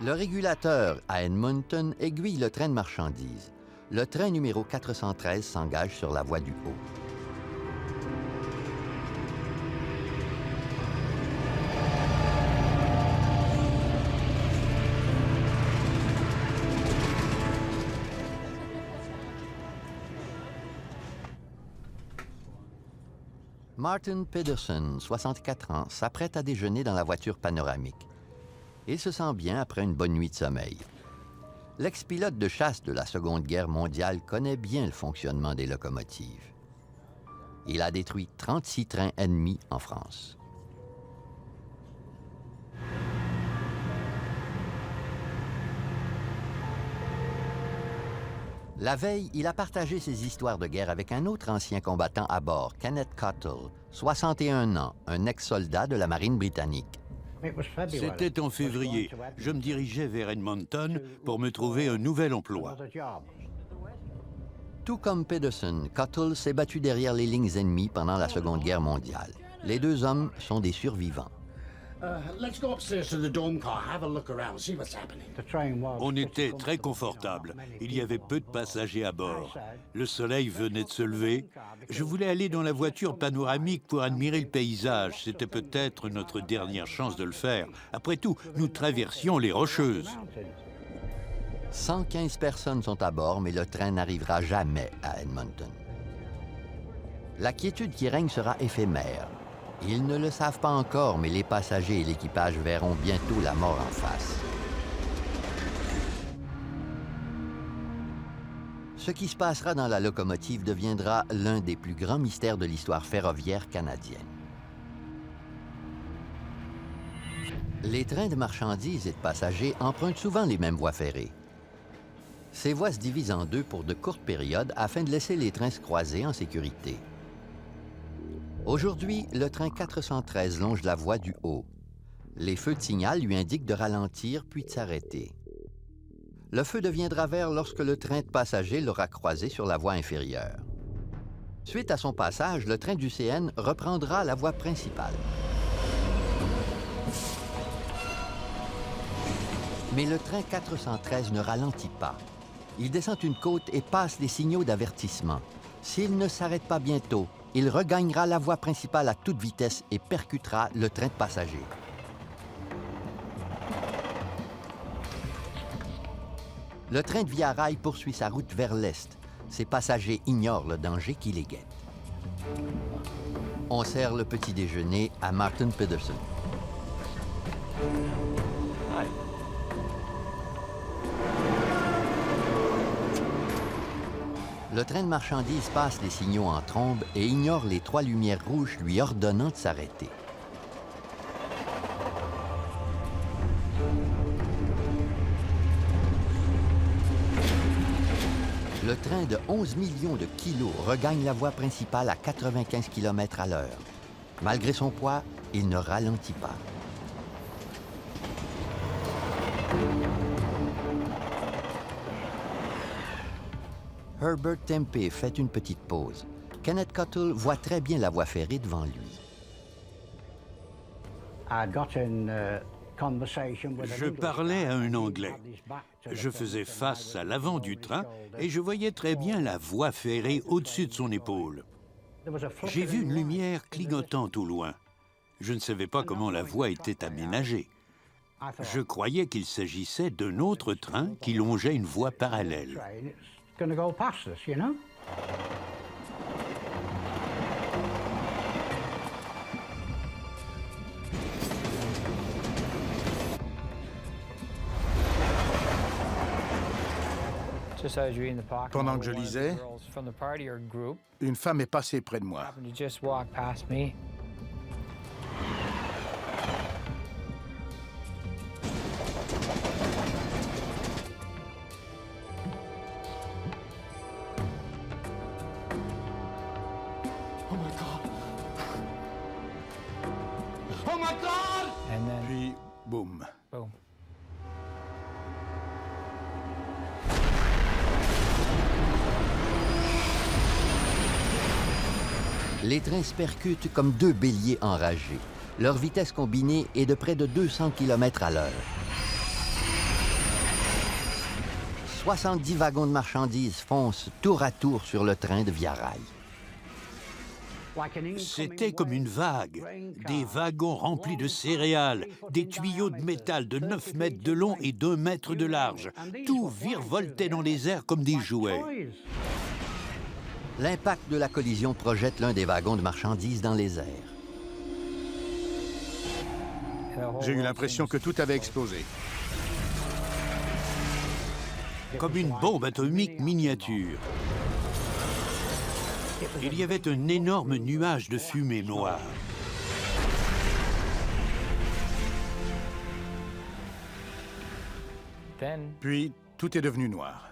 Le régulateur à Edmonton aiguille le train de marchandises. Le train numéro 413 s'engage sur la voie du haut. Martin Pedersen, 64 ans, s'apprête à déjeuner dans la voiture panoramique. Il se sent bien après une bonne nuit de sommeil. L'ex-pilote de chasse de la Seconde Guerre mondiale connaît bien le fonctionnement des locomotives. Il a détruit 36 trains ennemis en France. La veille, il a partagé ses histoires de guerre avec un autre ancien combattant à bord, Kenneth Cottle, 61 ans, un ex-soldat de la marine britannique. C'était en février. Je me dirigeais vers Edmonton pour me trouver un nouvel emploi. Tout comme Pedersen, Cottle s'est battu derrière les lignes ennemies pendant la Seconde Guerre mondiale. Les deux hommes sont des survivants. On était très confortable. Il y avait peu de passagers à bord. Le soleil venait de se lever. Je voulais aller dans la voiture panoramique pour admirer le paysage. C'était peut-être notre dernière chance de le faire. Après tout, nous traversions les Rocheuses. 115 personnes sont à bord, mais le train n'arrivera jamais à Edmonton. La quiétude qui règne sera éphémère. Ils ne le savent pas encore, mais les passagers et l'équipage verront bientôt la mort en face. Ce qui se passera dans la locomotive deviendra l'un des plus grands mystères de l'histoire ferroviaire canadienne. Les trains de marchandises et de passagers empruntent souvent les mêmes voies ferrées. Ces voies se divisent en deux pour de courtes périodes afin de laisser les trains se croiser en sécurité. Aujourd'hui, le train 413 longe la voie du haut. Les feux de signal lui indiquent de ralentir puis de s'arrêter. Le feu deviendra vert lorsque le train de passagers l'aura croisé sur la voie inférieure. Suite à son passage, le train du CN reprendra la voie principale. Mais le train 413 ne ralentit pas. Il descend une côte et passe les signaux d'avertissement. S'il ne s'arrête pas bientôt, il regagnera la voie principale à toute vitesse et percutera le train de passagers. Le train de Via Rail poursuit sa route vers l'est. Ses passagers ignorent le danger qui les guette. On sert le petit déjeuner à Martin Pedersen. Le train de marchandises passe les signaux en trombe et ignore les 3 lumières rouges lui ordonnant de s'arrêter. Le train de 11 millions de kilos regagne la voie principale à 95 km à l'heure. Malgré son poids, il ne ralentit pas. Herbert Tempe fait une petite pause. Kenneth Cottle voit très bien la voie ferrée devant lui. Je parlais à un Anglais. Je faisais face à l'avant du train et je voyais très bien la voie ferrée au-dessus de son épaule. J'ai vu une lumière clignotante au loin. Je ne savais pas comment la voie était aménagée. Je croyais qu'il s'agissait d'un autre train qui longeait une voie parallèle. Pendant que je lisais, une femme est passée près de moi. Puis, boum. Les trains se percutent comme 2 béliers enragés. Leur vitesse combinée est de près de 200 km à l'heure. 70 wagons de marchandises foncent tour à tour sur le train de Via Rail. C'était comme une vague. Des wagons remplis de céréales, des tuyaux de métal de 9 mètres de long et d'1 mètre de large. Tout virevoltait dans les airs comme des jouets. L'impact de la collision projette l'un des wagons de marchandises dans les airs. J'ai eu l'impression que tout avait explosé. comme une bombe atomique miniature. Il y avait un énorme nuage de fumée noire. Puis, tout est devenu noir.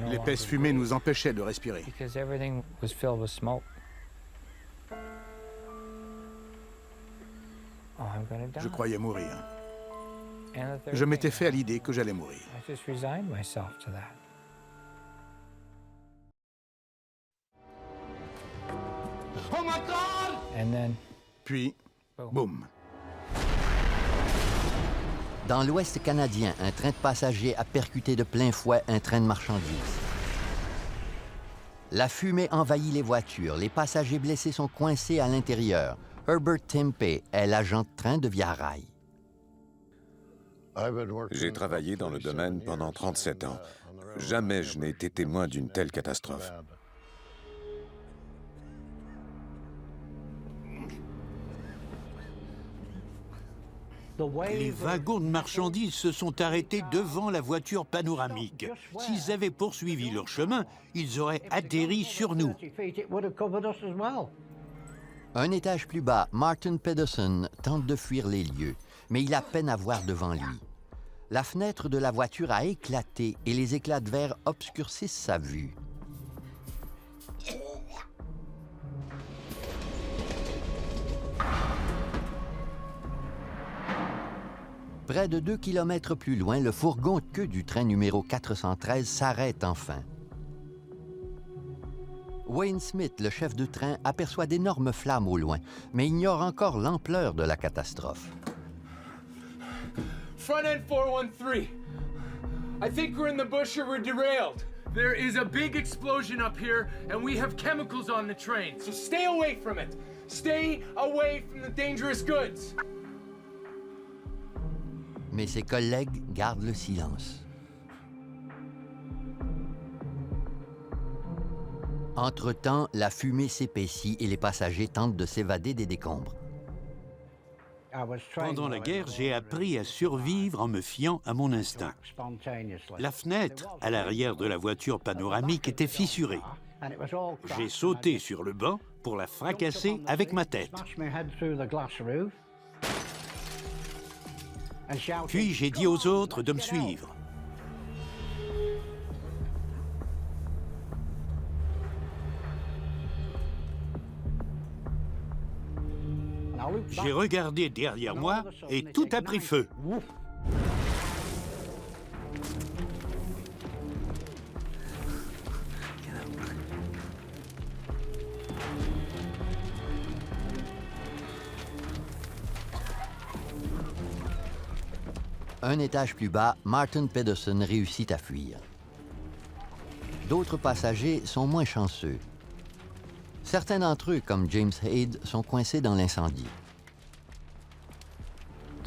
L'épaisse fumée nous empêchait de respirer. Je croyais mourir. Je m'étais fait à l'idée que j'allais mourir. Oh my God! Puis, boum. Dans l'Ouest canadien, un train de passagers a percuté de plein fouet un train de marchandises. La fumée envahit les voitures. Les passagers blessés sont coincés à l'intérieur. Herbert Tempe est l'agent de train de Via Rail. J'ai travaillé dans le domaine pendant 37 ans. Jamais je n'ai été témoin d'une telle catastrophe. Les wagons de marchandises se sont arrêtés devant la voiture panoramique. S'ils avaient poursuivi leur chemin, ils auraient atterri sur nous. Un étage plus bas, Martin Pedersen tente de fuir les lieux, mais il a peine à voir devant lui. La fenêtre de la voiture a éclaté et les éclats de verre obscurcissent sa vue. Près de 2 kilomètres plus loin, le fourgon de queue du train numéro 413 s'arrête enfin. Wayne Smith, le chef de train, aperçoit d'énormes flammes au loin, mais ignore encore l'ampleur de la catastrophe. Front end 413. I think we're in the bush or we're derailed. There is a big explosion up here, and we have chemicals on the train, so stay away from it. Stay away from the dangerous goods. Mais ses collègues gardent le silence. Entre-temps, la fumée s'épaissit et les passagers tentent de s'évader des décombres. Pendant la guerre, j'ai appris à survivre en me fiant à mon instinct. La fenêtre à l'arrière de la voiture panoramique était fissurée. J'ai sauté sur le banc pour la fracasser avec ma tête. Puis j'ai dit aux autres de me suivre. J'ai regardé derrière moi et tout a pris feu. Un étage plus bas, Martin Pedersen réussit à fuir. D'autres passagers sont moins chanceux. Certains d'entre eux, comme James Haid, sont coincés dans l'incendie.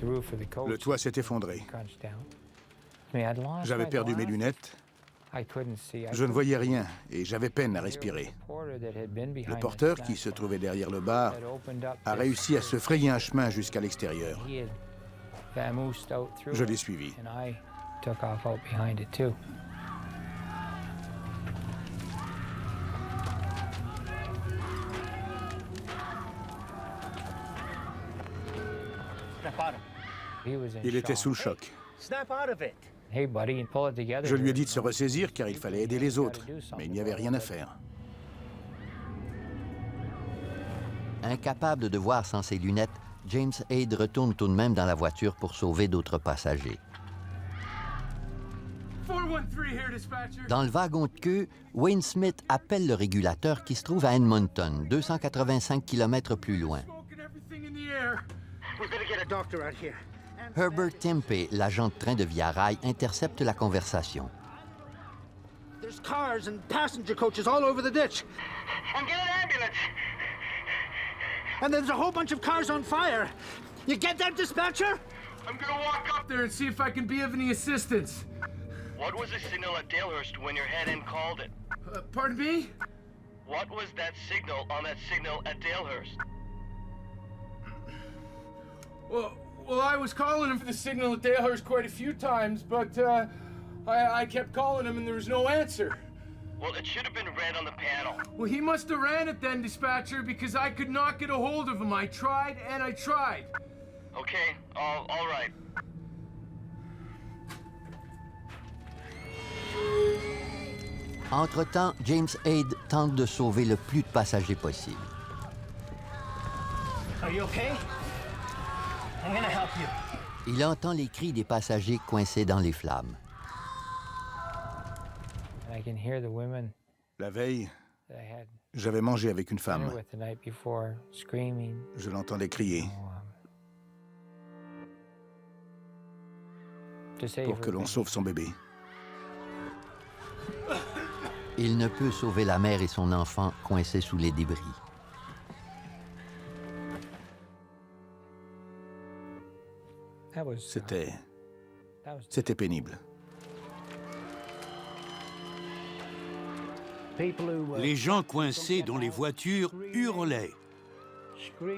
Le toit s'est effondré. J'avais perdu mes lunettes. Je ne voyais rien et j'avais peine à respirer. Le porteur, qui se trouvait derrière le bar, a réussi à se frayer un chemin jusqu'à l'extérieur. Je l'ai suivi. Il était sous le choc. Je lui ai dit de se ressaisir car il fallait aider les autres, mais il n'y avait rien à faire. Incapable de voir sans ses lunettes, James Haid retourne tout de même dans la voiture pour sauver d'autres passagers. Dans le wagon de queue, Wayne Smith appelle le régulateur qui se trouve à Edmonton, 285 km plus loin. Herbert Tempe, l'agent de train de Via Rail, intercepte la conversation. There's cars and passenger coaches all over the ditch. And get an ambulance. And there's a whole bunch of cars on fire. You get that, dispatcher? I'm gonna walk up there and see if I can be of any assistance. What was the signal at Dalehurst when your head end called it? Pardon me? What was that signal on that signal at Dalehurst? Well, I was calling him for the signal at Dalehurst quite a few times, but I kept calling him and there was no answer. Well, it should have been red on the panel. Well, he must have ran it then, dispatcher, because I could not get a hold of him. I tried and I tried. Okay, all right. Entre-temps, James Aid tente de sauver le plus de passagers possible. Are you okay? I'm gonna help you. Il entend les cris des passagers coincés dans les flammes. I can hear the women La veille, that I had j'avais mangé avec une dinner femme. with the night before screaming. Je l'entendais crier To save pour que her. l'on sauve son bébé. Il ne peut sauver la mère et son enfant coincés sous les débris. That was, C'était pénible. Les gens coincés dans les voitures hurlaient.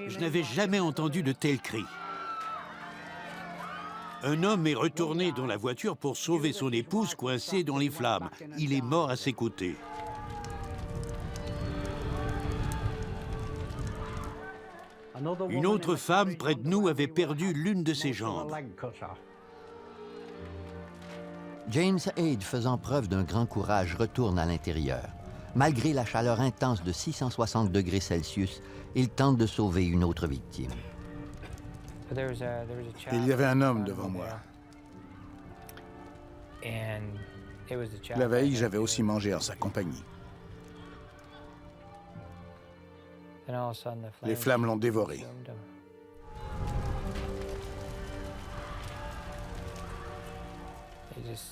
Je n'avais jamais entendu de tels cris. Un homme est retourné dans la voiture pour sauver son épouse coincée dans les flammes. Il est mort à ses côtés. Une autre femme près de nous avait perdu l'une de ses jambes. James Aid, faisant preuve d'un grand courage, retourne à l'intérieur. Malgré la chaleur intense de 660 degrés Celsius, il tente de sauver une autre victime. Il y avait un homme devant moi. La veille, j'avais aussi mangé en sa compagnie. Les flammes l'ont dévoré.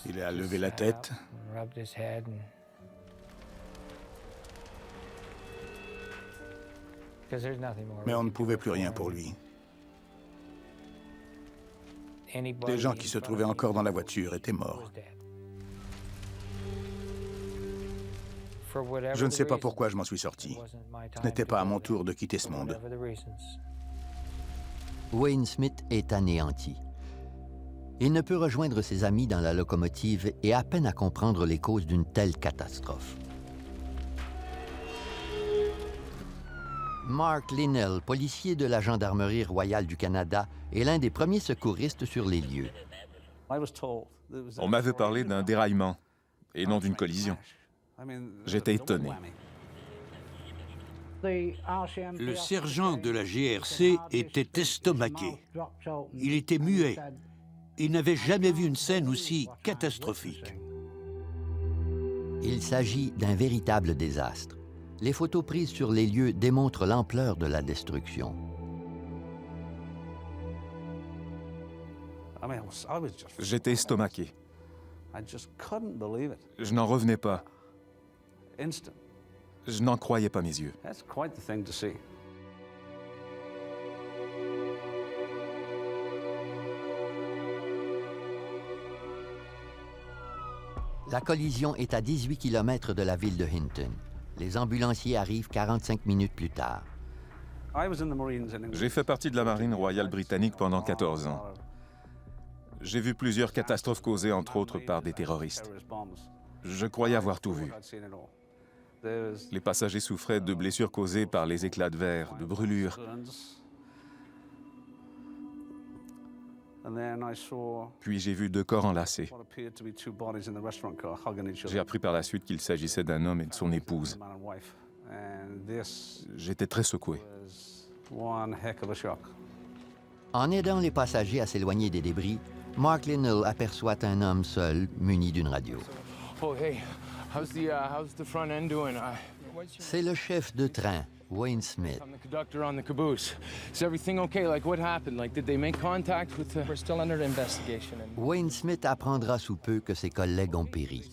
Il a levé la tête. Mais on ne pouvait plus rien pour lui. Les gens qui se trouvaient encore dans la voiture étaient morts. Je ne sais pas pourquoi je m'en suis sorti. Ce n'était pas à mon tour de quitter ce monde. Wayne Smith est anéanti. Il ne peut rejoindre ses amis dans la locomotive et a peine à comprendre les causes d'une telle catastrophe. Mark Linnell, policier de la Gendarmerie royale du Canada, est l'un des premiers secouristes sur les lieux. On m'avait parlé d'un déraillement et non d'une collision. J'étais étonné. Le sergent de la GRC était estomaqué. Il était muet. Il n'avait jamais vu une scène aussi catastrophique. Il s'agit d'un véritable désastre. Les photos prises sur les lieux démontrent l'ampleur de la destruction. J'étais estomaqué. Je n'en revenais pas. Je n'en croyais pas mes yeux. La collision est à 18 km de la ville de Hinton. Les ambulanciers arrivent 45 minutes plus tard. J'ai fait partie de la Marine royale britannique pendant 14 ans. J'ai vu plusieurs catastrophes causées, entre autres, par des terroristes. Je croyais avoir tout vu. Les passagers souffraient de blessures causées par les éclats de verre, de brûlures. Puis j'ai vu 2 corps enlacés. J'ai appris par la suite qu'il s'agissait d'un homme et de son épouse. J'étais très secoué. En aidant les passagers à s'éloigner des débris, Mark Linnell aperçoit un homme seul, muni d'une radio. Oh, hey, how's the front end doing? C'est le chef de train, Wayne Smith. I'm the conductor on the caboose. Is everything okay? Like, what happened? Like, did they make contact with the... We're still under investigation. Wayne Smith apprendra sous peu que ses collègues ont péri.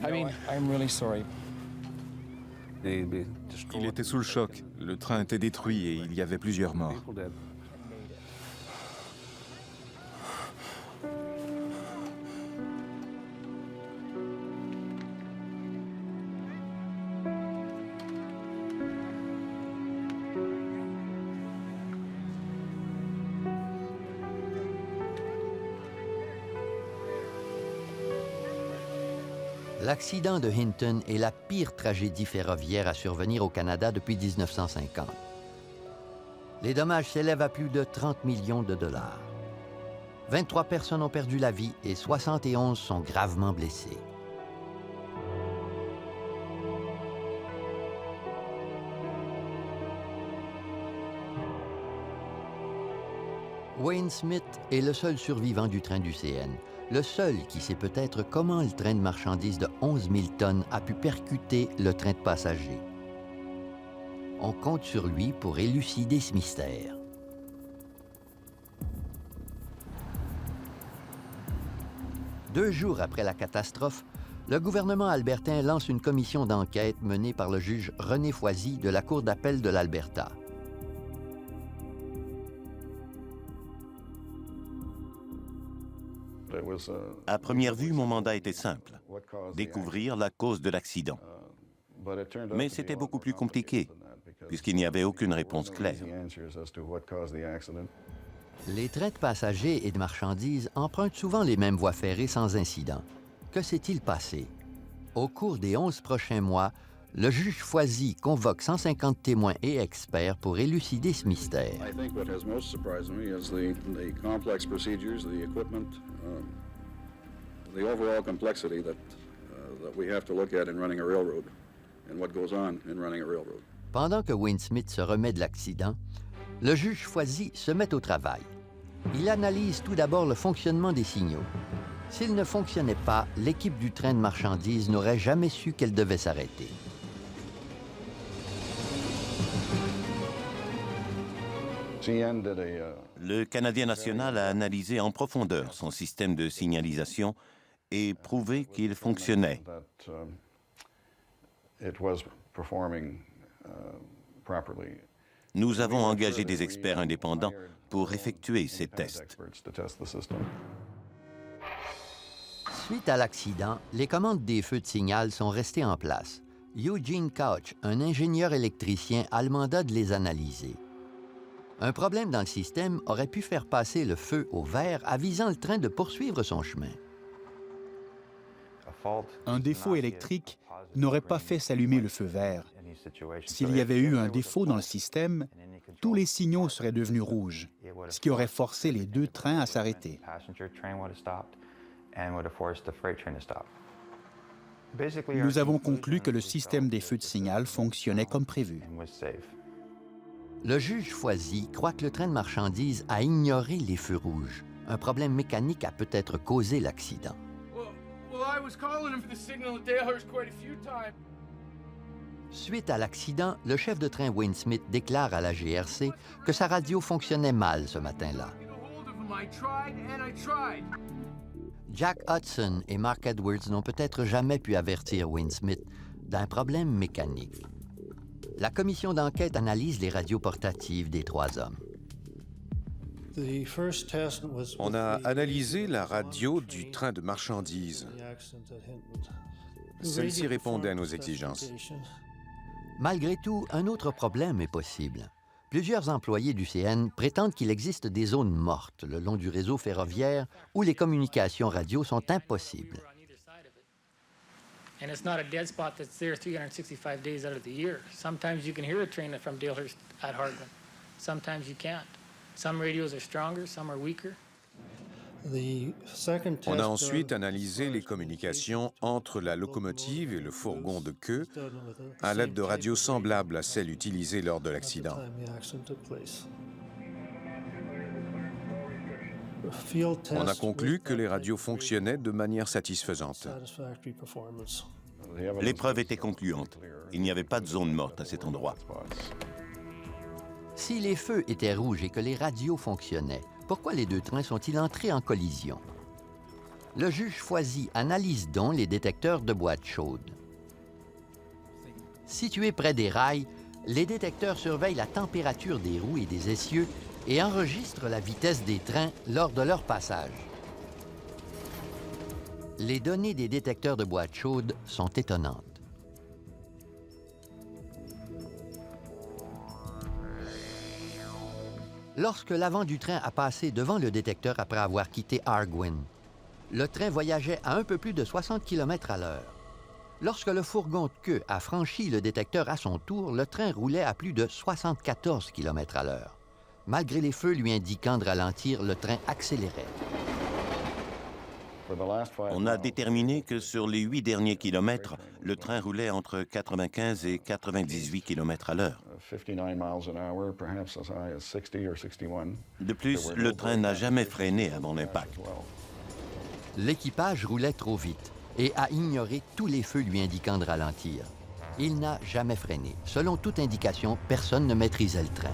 I mean, I'm really sorry. Il était sous le choc. Le train était détruit et il y avait plusieurs morts. L'accident de Hinton est la pire tragédie ferroviaire à survenir au Canada depuis 1950. Les dommages s'élèvent à plus de 30 millions de dollars. 23 personnes ont perdu la vie et 71 sont gravement blessées. Wayne Smith est le seul survivant du train du CN, le seul qui sait peut-être comment le train de marchandises de 11 000 tonnes a pu percuter le train de passagers. On compte sur lui pour élucider ce mystère. Deux jours après la catastrophe, le gouvernement albertain lance une commission d'enquête menée par le juge René Foisy de la Cour d'appel de l'Alberta. À première vue, mon mandat était simple, découvrir la cause de l'accident. Mais c'était beaucoup plus compliqué, puisqu'il n'y avait aucune réponse claire. Les trains de passagers et de marchandises empruntent souvent les mêmes voies ferrées sans incident. Que s'est-il passé? Au cours des 11 prochains mois, le juge Foisy convoque 150 témoins et experts pour élucider ce mystère. I think what has most surprised me is the complex procedures, the equipment, the overall complexity that we have to look at in running a railroad and what goes on in running a railroad. Pendant que Wayne Smith se remet de l'accident, le juge Foisy se met au travail. Il analyse tout d'abord le fonctionnement des signaux. S'ils ne fonctionnaient pas, l'équipe du train de marchandises n'aurait jamais su qu'elle devait s'arrêter. Le Canadien national a analysé en profondeur son système de signalisation et prouvé qu'il fonctionnait. Nous avons engagé des experts indépendants pour effectuer ces tests. Suite à l'accident, les commandes des feux de signal sont restées en place. Eugene Couch, un ingénieur électricien, a le mandat de les analyser. Un problème dans le système aurait pu faire passer le feu au vert, avisant le train de poursuivre son chemin. Un défaut électrique n'aurait pas fait s'allumer le feu vert. S'il y avait eu un défaut dans le système, tous les signaux seraient devenus rouges, ce qui aurait forcé les deux trains à s'arrêter. Nous avons conclu que le système des feux de signal fonctionnait comme prévu. Le juge Foisy croit que le train de marchandises a ignoré les feux rouges. Un problème mécanique a peut-être causé l'accident. Suite à l'accident, le chef de train Wayne Smith déclare à la GRC que sa radio fonctionnait mal ce matin-là. Jack Hudson et Mark Edwards n'ont peut-être jamais pu avertir Wayne Smith d'un problème mécanique. La commission d'enquête analyse les radios portatives des trois hommes. On a analysé la radio du train de marchandises. Celle-ci répondait à nos exigences. Malgré tout, un autre problème est possible. Plusieurs employés du CN prétendent qu'il existe des zones mortes le long du réseau ferroviaire où les communications radio sont impossibles. And it's not a dead spot that's there 365 days out of the year. Sometimes you can hear a train from Dalehurst at Hardwin. Sometimes you can't. Some radios are stronger, some are weaker. On a ensuite analysé les communications entre la locomotive et le fourgon de queue à l'aide de radios semblables à celles utilisées lors de l'accident. On a conclu que les radios fonctionnaient de manière satisfaisante. L'épreuve était concluante. Il n'y avait pas de zone morte à cet endroit. Si les feux étaient rouges et que les radios fonctionnaient, pourquoi les deux trains sont-ils entrés en collision? Le juge Foisy analyse donc les détecteurs de boîtes chaudes. Situés près des rails, les détecteurs surveillent la température des roues et des essieux et enregistrent la vitesse des trains lors de leur passage. Les données des détecteurs de boîtes chaudes sont étonnantes. Lorsque l'avant du train a passé devant le détecteur après avoir quitté Arguin, le train voyageait à un peu plus de 60 km à l'heure. Lorsque le fourgon de queue a franchi le détecteur à son tour, le train roulait à plus de 74 km/h. Malgré les feux lui indiquant de ralentir, le train accélérait. On a déterminé que sur les 8 derniers kilomètres, le train roulait entre 95 et 98 km à l'heure. De plus, le train n'a jamais freiné avant l'impact. L'équipage roulait trop vite et a ignoré tous les feux lui indiquant de ralentir. Il n'a jamais freiné. Selon toute indication, personne ne maîtrisait le train.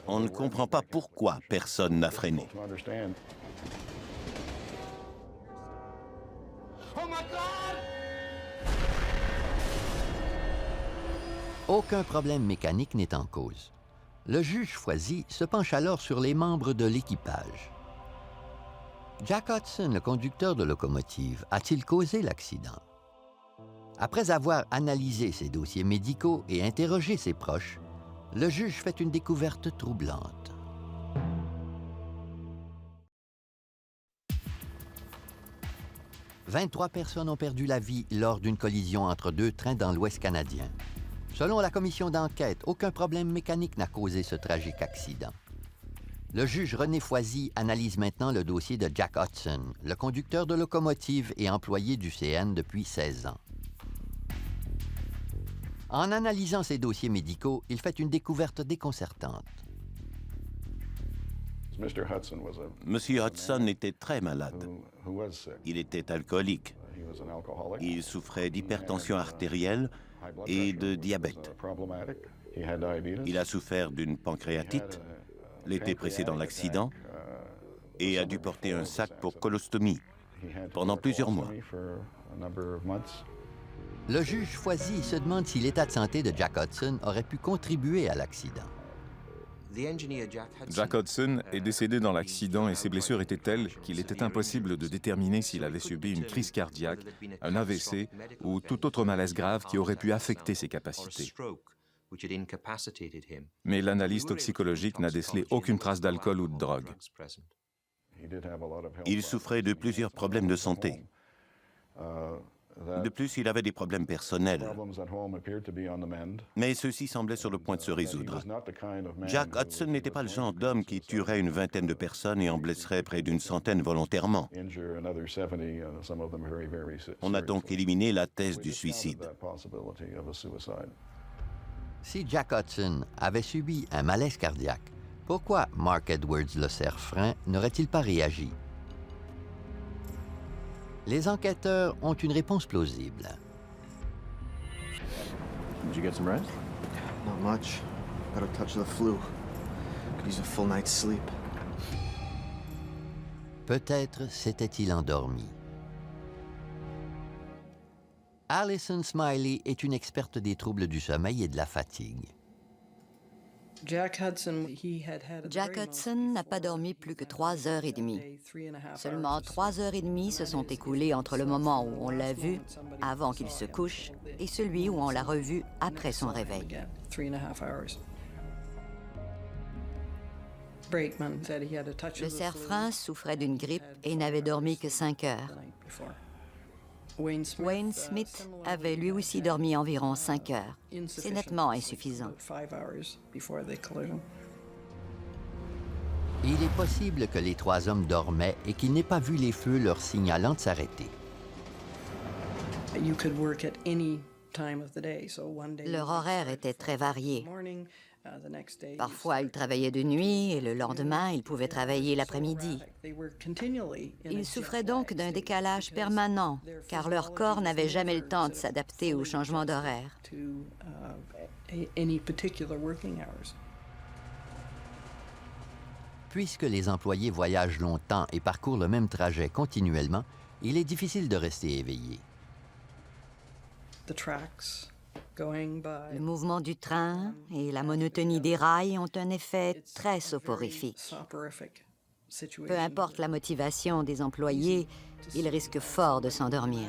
On ne comprend pas pourquoi personne n'a freiné. Aucun problème mécanique n'est en cause. Le juge Foisy se penche alors sur les membres de l'équipage. Jack Hudson, le conducteur de locomotive, a-t-il causé l'accident? Après avoir analysé ses dossiers médicaux et interrogé ses proches, le juge fait une découverte troublante. « 23 personnes ont perdu la vie lors d'une collision entre deux trains dans l'Ouest canadien. Selon la commission d'enquête, aucun problème mécanique n'a causé ce tragique accident. Le juge René Foisy analyse maintenant le dossier de Jack Hudson, le conducteur de locomotive et employé du CN depuis 16 ans. En analysant ses dossiers médicaux, il fait une découverte déconcertante. Monsieur Hudson était très malade. Il était alcoolique. Il souffrait d'hypertension artérielle et de diabète. Il a souffert d'une pancréatite l'été précédent l'accident et a dû porter un sac pour colostomie pendant plusieurs mois. Le juge Foisy se demande si l'état de santé de Jack Hudson aurait pu contribuer à l'accident. Jack Hudson est décédé dans l'accident et ses blessures étaient telles qu'il était impossible de déterminer s'il avait subi une crise cardiaque, un AVC ou tout autre malaise grave qui aurait pu affecter ses capacités. Mais l'analyse toxicologique n'a décelé aucune trace d'alcool ou de drogue. Il souffrait de plusieurs problèmes de santé. De plus, il avait des problèmes personnels. Mais ceux-ci semblaient sur le point de se résoudre. Jack Hudson n'était pas le genre d'homme qui tuerait une vingtaine de personnes et en blesserait près d'une centaine volontairement. On a donc éliminé la thèse du suicide. Si Jack Hudson avait subi un malaise cardiaque, pourquoi Mark Edwards, le cerf-frein, n'aurait-il pas réagi? Les enquêteurs ont une réponse plausible. Did you get some rest? Not much. Got a touch of the flu. Could use a full night's sleep. Peut-être s'était-il endormi. Alison Smiley est une experte des troubles du sommeil et de la fatigue. Jack Hudson n'a pas dormi plus que 3 heures et demie. Seulement 3 heures et demie se sont écoulées entre le moment où on l'a vu, avant qu'il se couche, et celui où on l'a revu après son réveil. Le cerf-frein souffrait d'une grippe et n'avait dormi que 5 heures. Wayne Smith avait lui aussi dormi environ 5 heures. C'est nettement insuffisant. Il est possible que les 3 hommes dormaient et qu'ils n'aient pas vu les feux leur signalant de s'arrêter. Leur horaire était très varié. Parfois, ils travaillaient de nuit et le lendemain, ils pouvaient travailler l'après-midi. Ils souffraient donc d'un décalage permanent, car leur corps n'avait jamais le temps de s'adapter au changement d'horaire. Puisque les employés voyagent longtemps et parcourent le même trajet continuellement, il est difficile de rester éveillé. Le mouvement du train et la monotonie des rails ont un effet très soporifique. Peu importe la motivation des employés, ils risquent fort de s'endormir.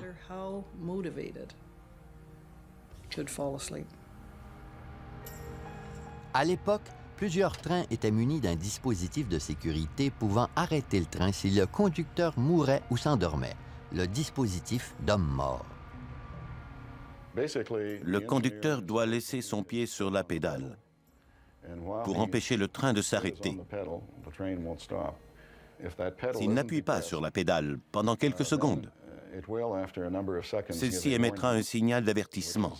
À l'époque, plusieurs trains étaient munis d'un dispositif de sécurité pouvant arrêter le train si le conducteur mourait ou s'endormait. le dispositif d'homme-mort. Le conducteur doit laisser son pied sur la pédale pour empêcher le train de s'arrêter. S'il n'appuie pas sur la pédale pendant quelques secondes, celle-ci émettra un signal d'avertissement.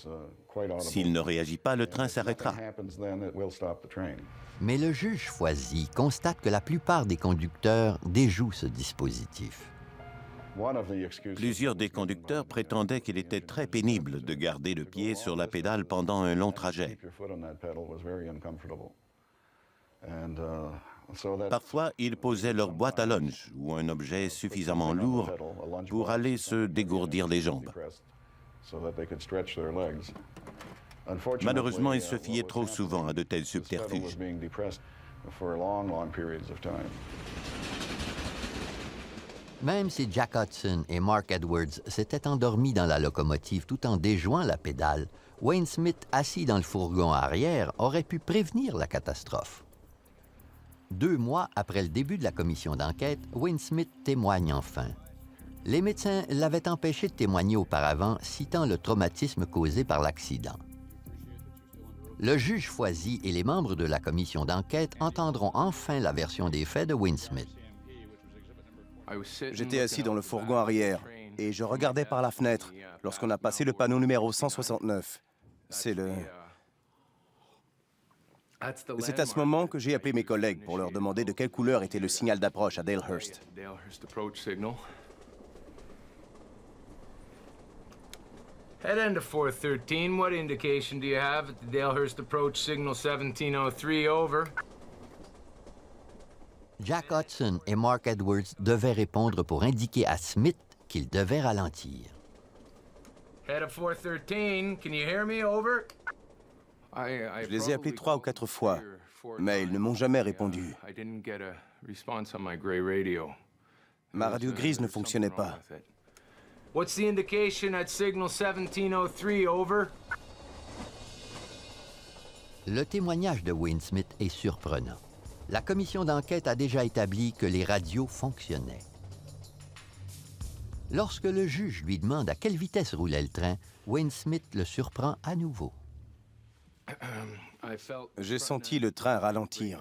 S'il ne réagit pas, le train s'arrêtera. Mais le juge Foisy constate que la plupart des conducteurs déjouent ce dispositif. Plusieurs des conducteurs prétendaient qu'il était très pénible de garder le pied sur la pédale pendant un long trajet. Parfois, ils posaient leur boîte à lunch ou un objet suffisamment lourd pour aller se dégourdir les jambes. Malheureusement, ils se fiaient trop souvent à de tels subterfuges. Même si Jack Hudson et Mark Edwards s'étaient endormis dans la locomotive tout en déjouant la pédale, Wayne Smith, assis dans le fourgon arrière, aurait pu prévenir la catastrophe. 2 mois après le début de la commission d'enquête, Wayne Smith témoigne enfin. Les médecins l'avaient empêché de témoigner auparavant, citant le traumatisme causé par l'accident. Le juge Foisy et les membres de la commission d'enquête entendront enfin la version des faits de Wayne Smith. J'étais assis dans le fourgon arrière et je regardais par la fenêtre lorsqu'on a passé le panneau numéro 169. C'est à ce moment que j'ai appelé mes collègues pour leur demander de quelle couleur était le signal d'approche à Dalehurst. Head end to 413. What indication do you have at the Dalehurst approach signal 1703, over? Jack Hudson et Mark Edwards devaient répondre pour indiquer à Smith qu'il devait ralentir. Head of 413, can you hear me, over? Je les ai appelés 3 ou 4 fois, mais ils ne m'ont jamais répondu. Ma radio grise ne fonctionnait pas. What's the indication at signal 1703, over? Le témoignage de Wayne Smith est surprenant. La commission d'enquête a déjà établi que les radios fonctionnaient. Lorsque le juge lui demande à quelle vitesse roulait le train, Wayne Smith le surprend à nouveau. J'ai senti le train ralentir.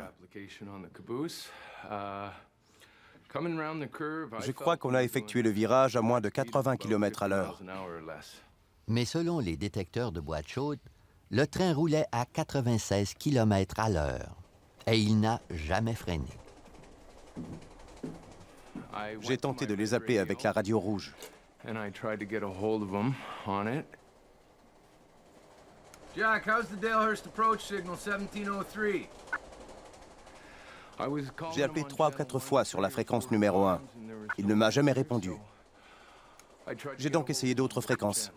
Je crois qu'on a effectué le virage à moins de 80 km/h. Mais selon les détecteurs de boîte chaude, le train roulait à 96 km/h et il n'a jamais freiné. J'ai tenté de les appeler avec la radio rouge. Jack, how's the Dalehurst approach signal 1703? J'ai appelé 3 ou 4 fois sur la fréquence numéro 1. Il ne m'a jamais répondu. J'ai donc essayé d'autres fréquences.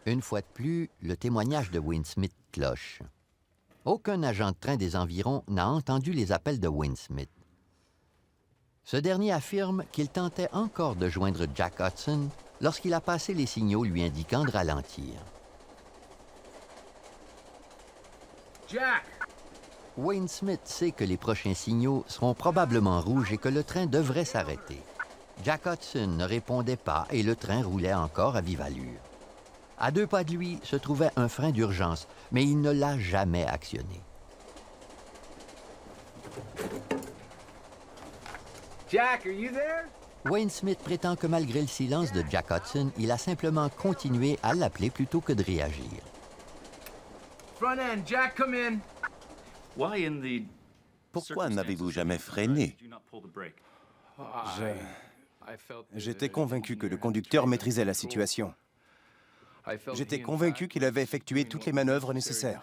Une fois de plus, le témoignage de Wayne Smith cloche. Aucun agent de train des environs n'a entendu les appels de Wayne Smith. Ce dernier affirme qu'il tentait encore de joindre Jack Hudson lorsqu'il a passé les signaux lui indiquant de ralentir. Jack! Wayne Smith sait que les prochains signaux seront probablement rouges et que le train devrait s'arrêter. Jack Hudson ne répondait pas et le train roulait encore à vive allure. À 2 pas de lui se trouvait un frein d'urgence, mais il ne l'a jamais actionné. Jack, are you there? Wayne Smith prétend que malgré le silence de Jack Hudson, il a simplement continué à l'appeler plutôt que de réagir. Front end, Jack, come in. Pourquoi n'avez-vous jamais freiné? J'étais convaincu que le conducteur maîtrisait la situation. J'étais convaincu qu'il avait effectué toutes les manœuvres nécessaires.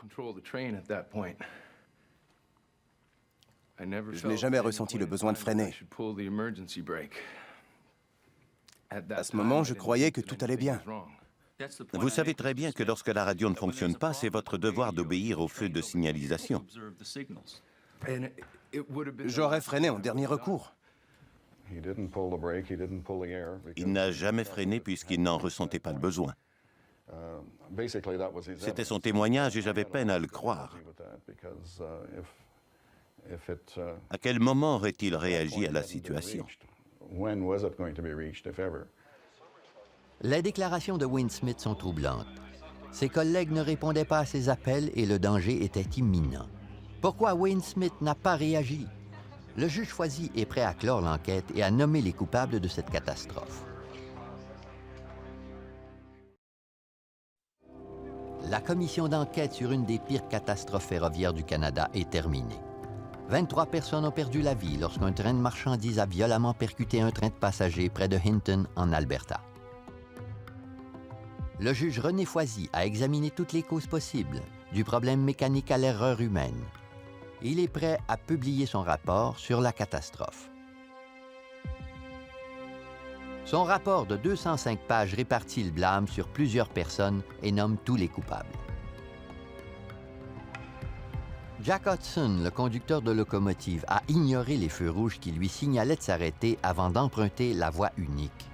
Je n'ai jamais ressenti le besoin de freiner. À ce moment, je croyais que tout allait bien. Vous savez très bien que lorsque la radio ne fonctionne pas, c'est votre devoir d'obéir au feu de signalisation. J'aurais freiné en dernier recours. Il n'a jamais freiné puisqu'il n'en ressentait pas le besoin. C'était son témoignage et j'avais peine à le croire. À quel moment aurait-il réagi à la situation? Les déclarations de Wayne Smith sont troublantes. Ses collègues ne répondaient pas à ses appels et le danger était imminent. Pourquoi Wayne Smith n'a pas réagi? Le juge Foisy est prêt à clore l'enquête et à nommer les coupables de cette catastrophe. La commission d'enquête sur une des pires catastrophes ferroviaires du Canada est terminée. 23 personnes ont perdu la vie lorsqu'un train de marchandises a violemment percuté un train de passagers près de Hinton, en Alberta. Le juge René Foisy a examiné toutes les causes possibles, du problème mécanique à l'erreur humaine. Il est prêt à publier son rapport sur la catastrophe. Son rapport de 205 pages répartit le blâme sur plusieurs personnes et nomme tous les coupables. Jack Hudson, le conducteur de locomotive, a ignoré les feux rouges qui lui signalaient de s'arrêter avant d'emprunter la voie unique.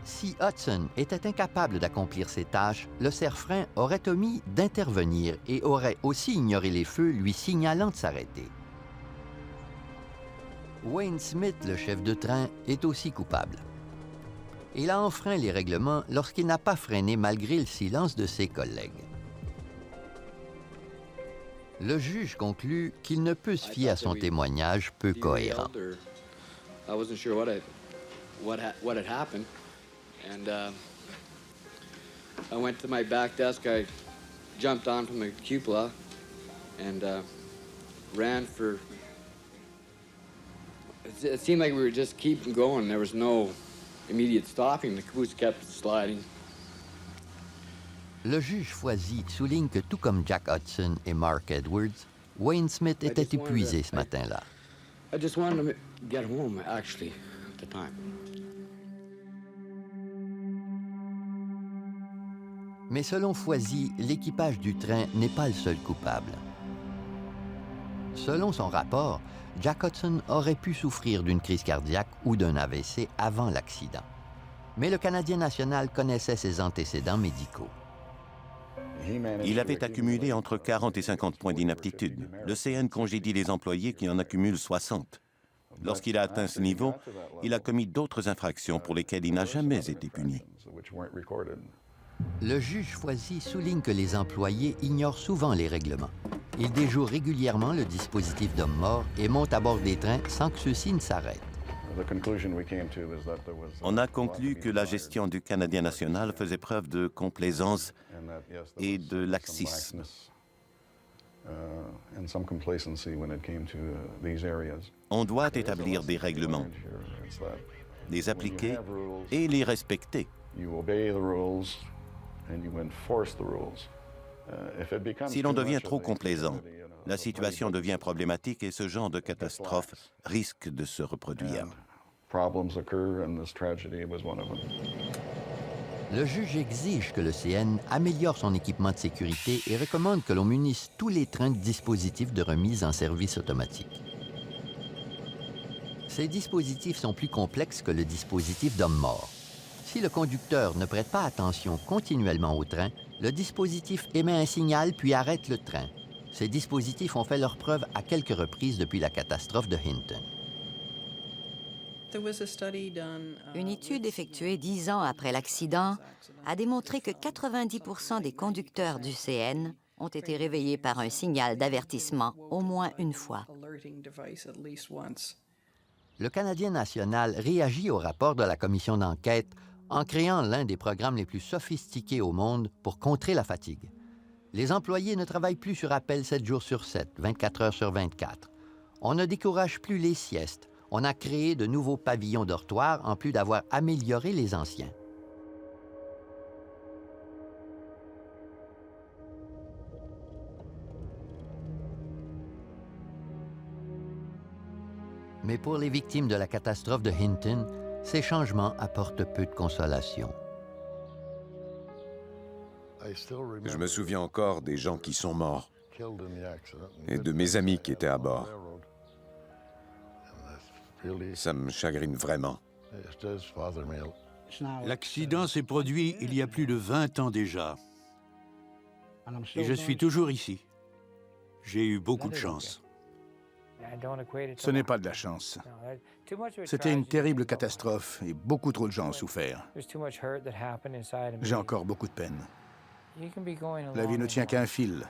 Si Hudson était incapable d'accomplir ses tâches, le serre-frein aurait omis d'intervenir et aurait aussi ignoré les feux lui signalant de s'arrêter. Wayne Smith, le chef de train, est aussi coupable. Il a enfreint les règlements lorsqu'il n'a pas freiné malgré le silence de ses collègues. Le juge conclut qu'il ne peut se fier à son témoignage peu cohérent. And I went to my back desk. I jumped on from the cupola and ran for. It seemed like we were just keeping going. There was no immediate stopping. The caboose kept sliding. Le juge Foisy souligne que tout comme Jack Hudson et Mark Edwards, Wayne Smith était épuisé ce matin-là. I just wanted to get home, actually, at the time. Mais selon Foisy, l'équipage du train n'est pas le seul coupable. Selon son rapport, Jack Hudson aurait pu souffrir d'une crise cardiaque ou d'un AVC avant l'accident. Mais le Canadien national connaissait ses antécédents médicaux. Il avait accumulé entre 40 et 50 points d'inaptitude. Le CN congédie les employés qui en accumulent 60. Lorsqu'il a atteint ce niveau, il a commis d'autres infractions pour lesquelles il n'a jamais été puni. Le juge Foisy souligne que les employés ignorent souvent les règlements. Ils déjouent régulièrement le dispositif d'homme mort et montent à bord des trains sans que ceux-ci ne s'arrêtent. On a conclu que la gestion du Canadien national faisait preuve de complaisance et de laxisme. On doit établir des règlements, les appliquer et les respecter. Si l'on devient trop complaisant, la situation devient problématique et ce genre de catastrophe risque de se reproduire. Le juge exige que le CN améliore son équipement de sécurité et recommande que l'on munisse tous les trains de dispositifs de remise en service automatique. Ces dispositifs sont plus complexes que le dispositif d'homme mort. Si le conducteur ne prête pas attention continuellement au train, le dispositif émet un signal puis arrête le train. Ces dispositifs ont fait leur preuve à quelques reprises depuis la catastrophe de Hinton. Une étude effectuée 10 ans après l'accident a démontré que 90% des conducteurs du CN ont été réveillés par un signal d'avertissement au moins une fois. Le Canadien national réagit au rapport de la commission d'enquête en créant l'un des programmes les plus sophistiqués au monde pour contrer la fatigue. Les employés ne travaillent plus sur appel 7 jours sur 7, 24 heures sur 24. On ne décourage plus les siestes. On a créé de nouveaux pavillons dortoirs en plus d'avoir amélioré les anciens. Mais pour les victimes de la catastrophe de Hinton, ces changements apportent peu de consolation. Je me souviens encore des gens qui sont morts et de mes amis qui étaient à bord. Ça me chagrine vraiment. L'accident s'est produit il y a plus de 20 ans déjà. Et je suis toujours ici. J'ai eu beaucoup de chance. Ce n'est pas de la chance. C'était une terrible catastrophe et beaucoup trop de gens ont souffert. J'ai encore beaucoup de peine. La vie ne tient qu'à un fil.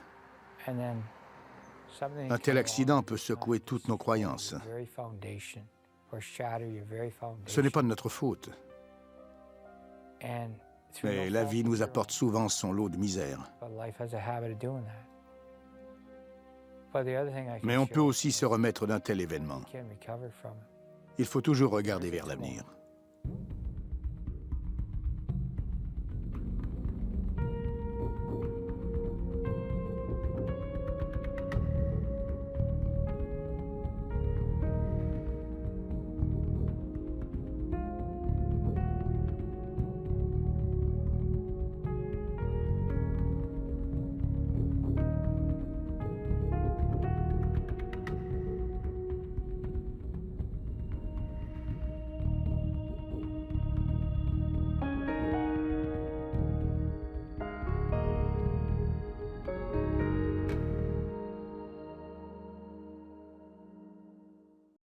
Un tel accident peut secouer toutes nos croyances. Ce n'est pas de notre faute. Mais la vie nous apporte souvent son lot de misère. Mais on peut aussi se remettre d'un tel événement. Il faut toujours regarder vers l'avenir.